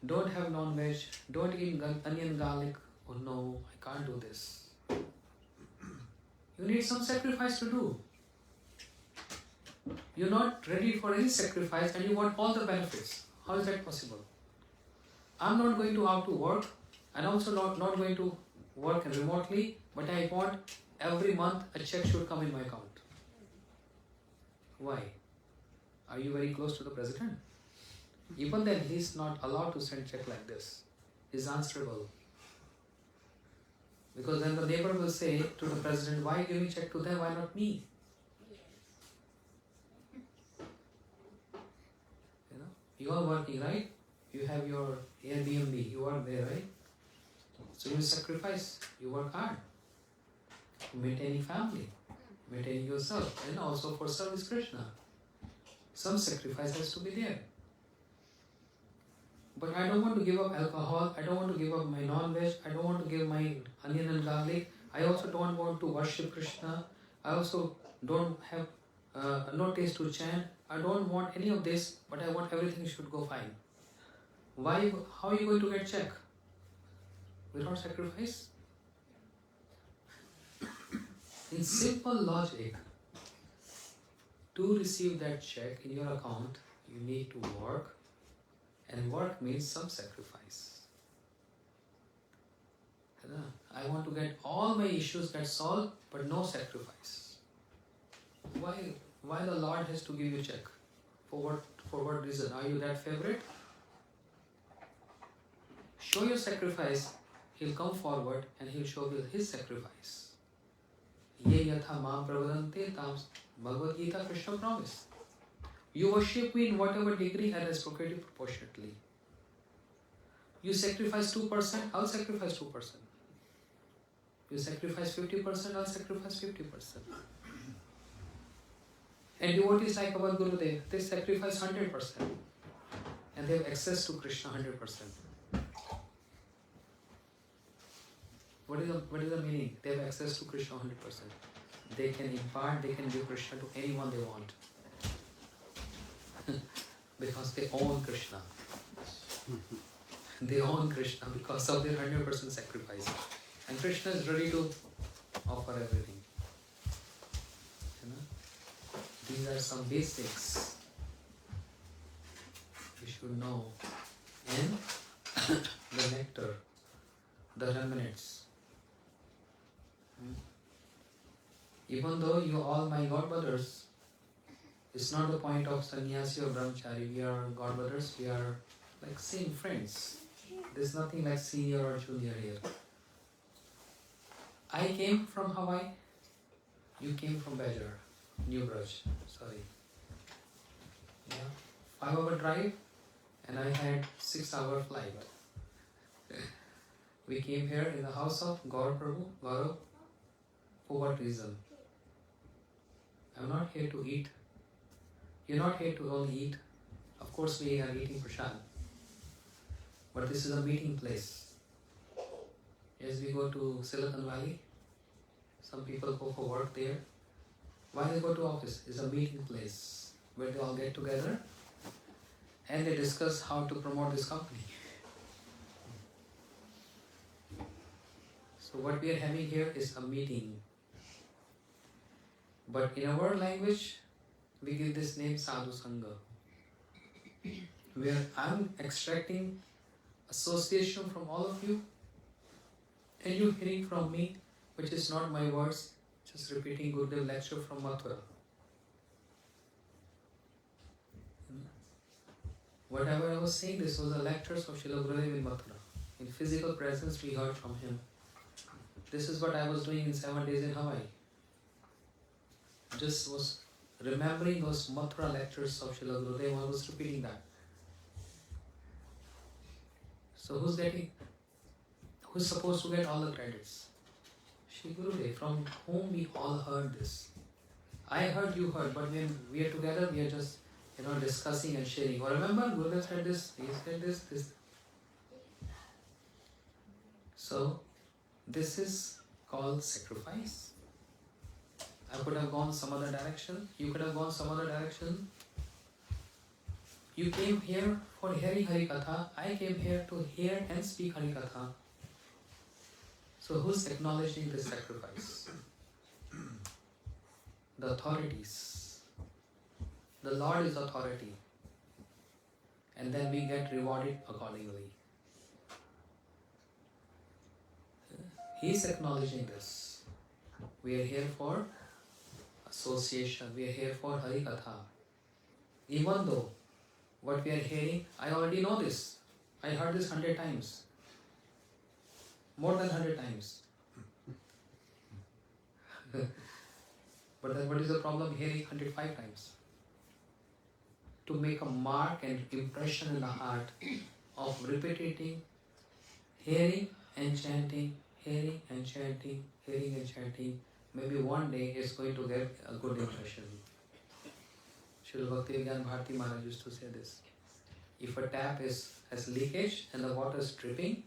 don't have non-veg, don't eat onion, garlic, oh no, I can't do this. You need some sacrifice to do. You're not ready for any sacrifice and you want all the benefits. How is that possible? I'm not going to out to work and also not going to work remotely, but I want every month a check should come in my account. Why? Are you very close to the president? Even then he's not allowed to send check like this. He's answerable. Because then the neighbor will say to the president, why giving check to them, why not me? You are working, right? You have your Airbnb, you are there, right? So you sacrifice, you work hard. Maintaining family, maintaining yourself, and also for service Krishna. Some sacrifice has to be there. But I don't want to give up alcohol, I don't want to give up my non-veg, I don't want to give my onion and garlic, I also don't want to worship Krishna, I also don't have no taste to chant, I don't want any of this, but I want everything should go fine. Why? How are you going to get check? Without sacrifice? In simple logic, to receive that check in your account, you need to work. And work means some sacrifice. I want to get all my issues get solved, but no sacrifice. Why the Lord has to give you check? For what reason? Are you that favorite? Show your sacrifice, He'll come forward and He'll show you His sacrifice. Ye yatha ma pravadante tam Bhagavad Gita Krishna promise. You worship me in whatever degree and reciprocate it proportionately. You sacrifice 2%, I'll sacrifice 2%. You sacrifice 50%, I'll sacrifice 50%. And devotees like our Gurudev, they sacrifice 100%. And they have access to Krishna 100%. What is the meaning? They have access to Krishna 100%. They can impart, they can give Krishna to anyone they want. Because they own Krishna. They own Krishna because of their 100% sacrifice. And Krishna is ready to offer everything. These are some basics you should know. And the nectar, the remnants. Even though you all my God brothers, It's not the point of sannyasi or brahmachari. We are godbrothers, we are like same friends. There's nothing like senior or junior here. I came from Hawaii, you came from Bajar, New Braj, sorry. Yeah, 5-hour drive and I had 6-hour flight. We came here in the house of Gaurav Prabhu, Gaurav. For what reason? I'm not here to eat. You're not here to only eat. Of course we are eating prasad. But this is a meeting place. As we go to Silicon Valley, some people go for work there. Why they go to office? It's a meeting place where they all get together and they discuss how to promote this company. So what we are having here is a meeting. But in our language, we give this name Sadhu Sangha, where I'm extracting association from all of you and you hearing from me, which is not my words, just repeating Gurudev lecture from Mathura. Whatever I was saying, this was the lectures of Srila Gurudev in Mathura. In physical presence, we heard from him. This is what I was doing in 7 days in Hawaii. Just was remembering those Mathura lectures of Srila Gurudev, I was repeating that. So who's supposed to get all the credits? Shri Gurudev, from whom we all heard this. I heard, you heard, but when we are together, we are just discussing and sharing. Or remember, Gurudev said this, he said this. So this is called sacrifice. I could have gone some other direction. You could have gone some other direction. You came here for hearing Hari Katha. I came here to hear and speak Hari Katha. So who's acknowledging this sacrifice? The authorities. The Lord is authority. And then we get rewarded accordingly. He is acknowledging this. We are here for association. We are here for Hari Katha. Even though what we are hearing, I already know this. I heard this 100 times. More than 100 times. But then what is the problem hearing 105 times? To make a mark and impression in the heart of repeating, hearing and chanting, hearing and chanting, hearing and chanting. Maybe one day it's going to get a good impression. Srila Bhaktivedanta Bharati Maharaj used to say this. If a tap has leakage and the water is dripping,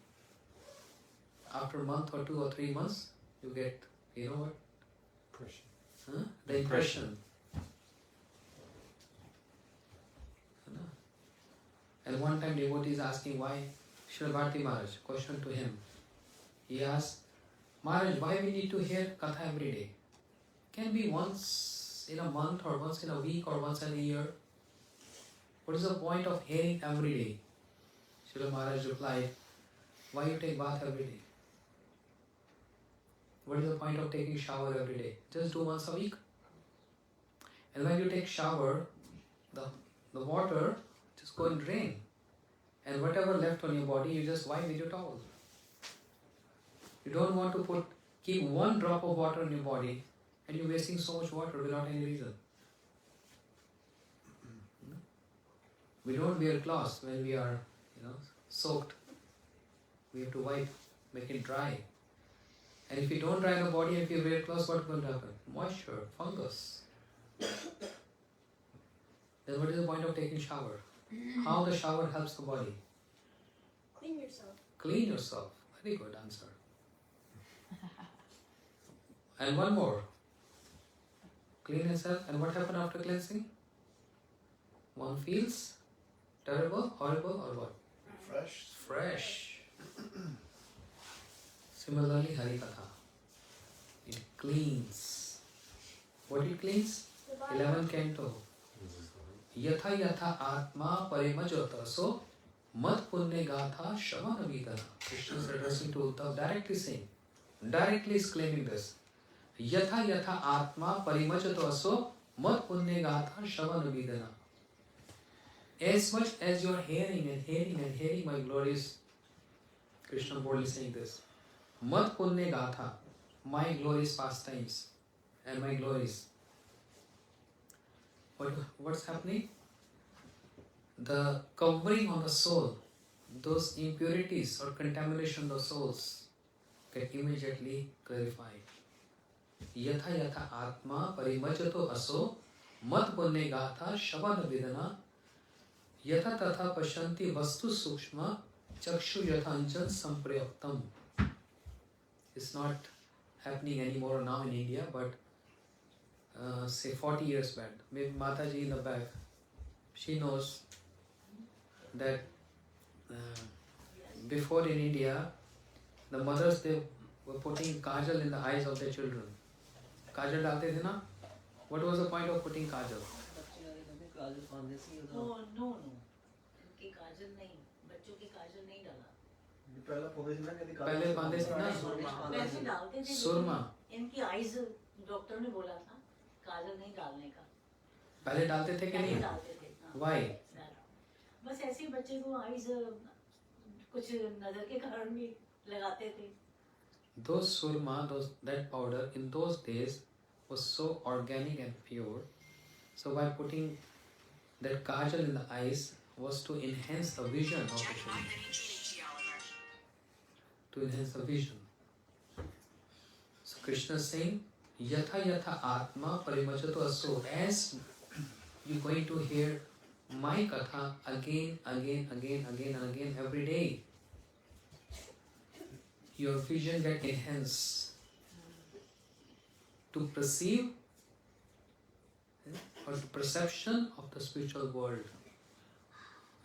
after a month or 2 or 3 months, you get, you know what? Impression. The impression. And one time devotee is asking why Srila Bharati Maharaj, question to him. He asked, Maharaj, why we need to hear Katha every day? Can be once in a month or once in a week or once in a year. What is the point of hearing every day? Srila Maharaj replied, why you take bath every day? What is the point of taking shower every day? Just do once a week. And when you take shower, the water just go and drain. And whatever left on your body, you just wipe with your towel. You don't want to keep 1 drop of water in your body and you're wasting so much water without any reason. We don't wear cloths when we are, soaked. We have to wipe, make it dry. And if you don't dry the body, if you wear clothes, what's going to happen? Moisture, fungus. Then what is the point of taking shower? How the shower helps the body? Clean yourself. Clean yourself. Very good answer. And one more. Clean yourself. And what happened after cleansing? One feels terrible, horrible, or what? Fresh. Fresh. Similarly, Hari Katha. It cleans. What it cleans? 11th canto. Yatha yatha atma parimajota. So, mat punne gatha shamana vidana. Krishna is addressing to Uddhav, directly saying, directly exclaiming this. Yatha yatha atma parimajota. So, mat punya gatha shavan vidana. As much as you are hearing and hearing and hearing my glorious Krishna boldly saying this, mat punya gatha, my glorious pastimes and my glories. What's happening? The covering on the soul, those impurities or contamination of the souls get immediately clarified. Yatha yatha atma parimajato aso mat punne gatha shavan vidana yatha tatha pashanti vastu sukshma chakshu yathanjan samprayaptam. It's not happening anymore now in India, but say 40 years back, maybe Mataji in the back, she knows that before in India, the mothers, they were putting kajal in the eyes of their children. Kajal डालते थे ना? What was the point of putting kajal? Oh, no. इनकी काजल नहीं, बच्चों की काजल नहीं डाला। पहले पौधे से ना कभी पहले बांधे थे ना? वैसे डालते थे। सुरमा। इनकी आईज डॉक्टर ने बोला था काजल नहीं डालने का। पहले डालते थे कि नहीं? डालते थे। Why? बस ऐसे ही बच्चे को आईज कुछ नजर के कारण भी लगाते थे। Those surma, that powder in those days was so organic and pure. So by putting that kajal in the eyes was to enhance the vision of the children. To enhance the vision. So Krishna is saying, Yatha yatha atma parimajato aso. As you're going to hear my katha again and again every day, your vision get enhanced to perceive or the perception of the spiritual world.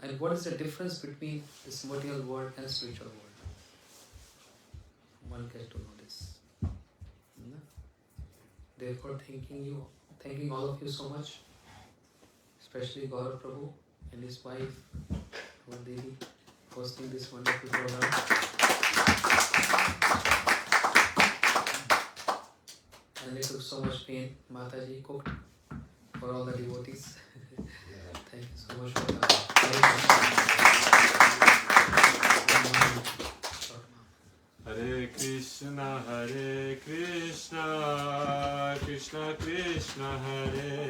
And what is the difference between this material world and spiritual world? One gets to know this. Therefore, thanking all of you so much, especially Gaurav Prabhu and his wife, Devi, hosting this wonderful program. And they took so much pain. Mataji cooked for all the devotees. Thank you so much for that. Hare Krishna, Krishna Krishna, Hare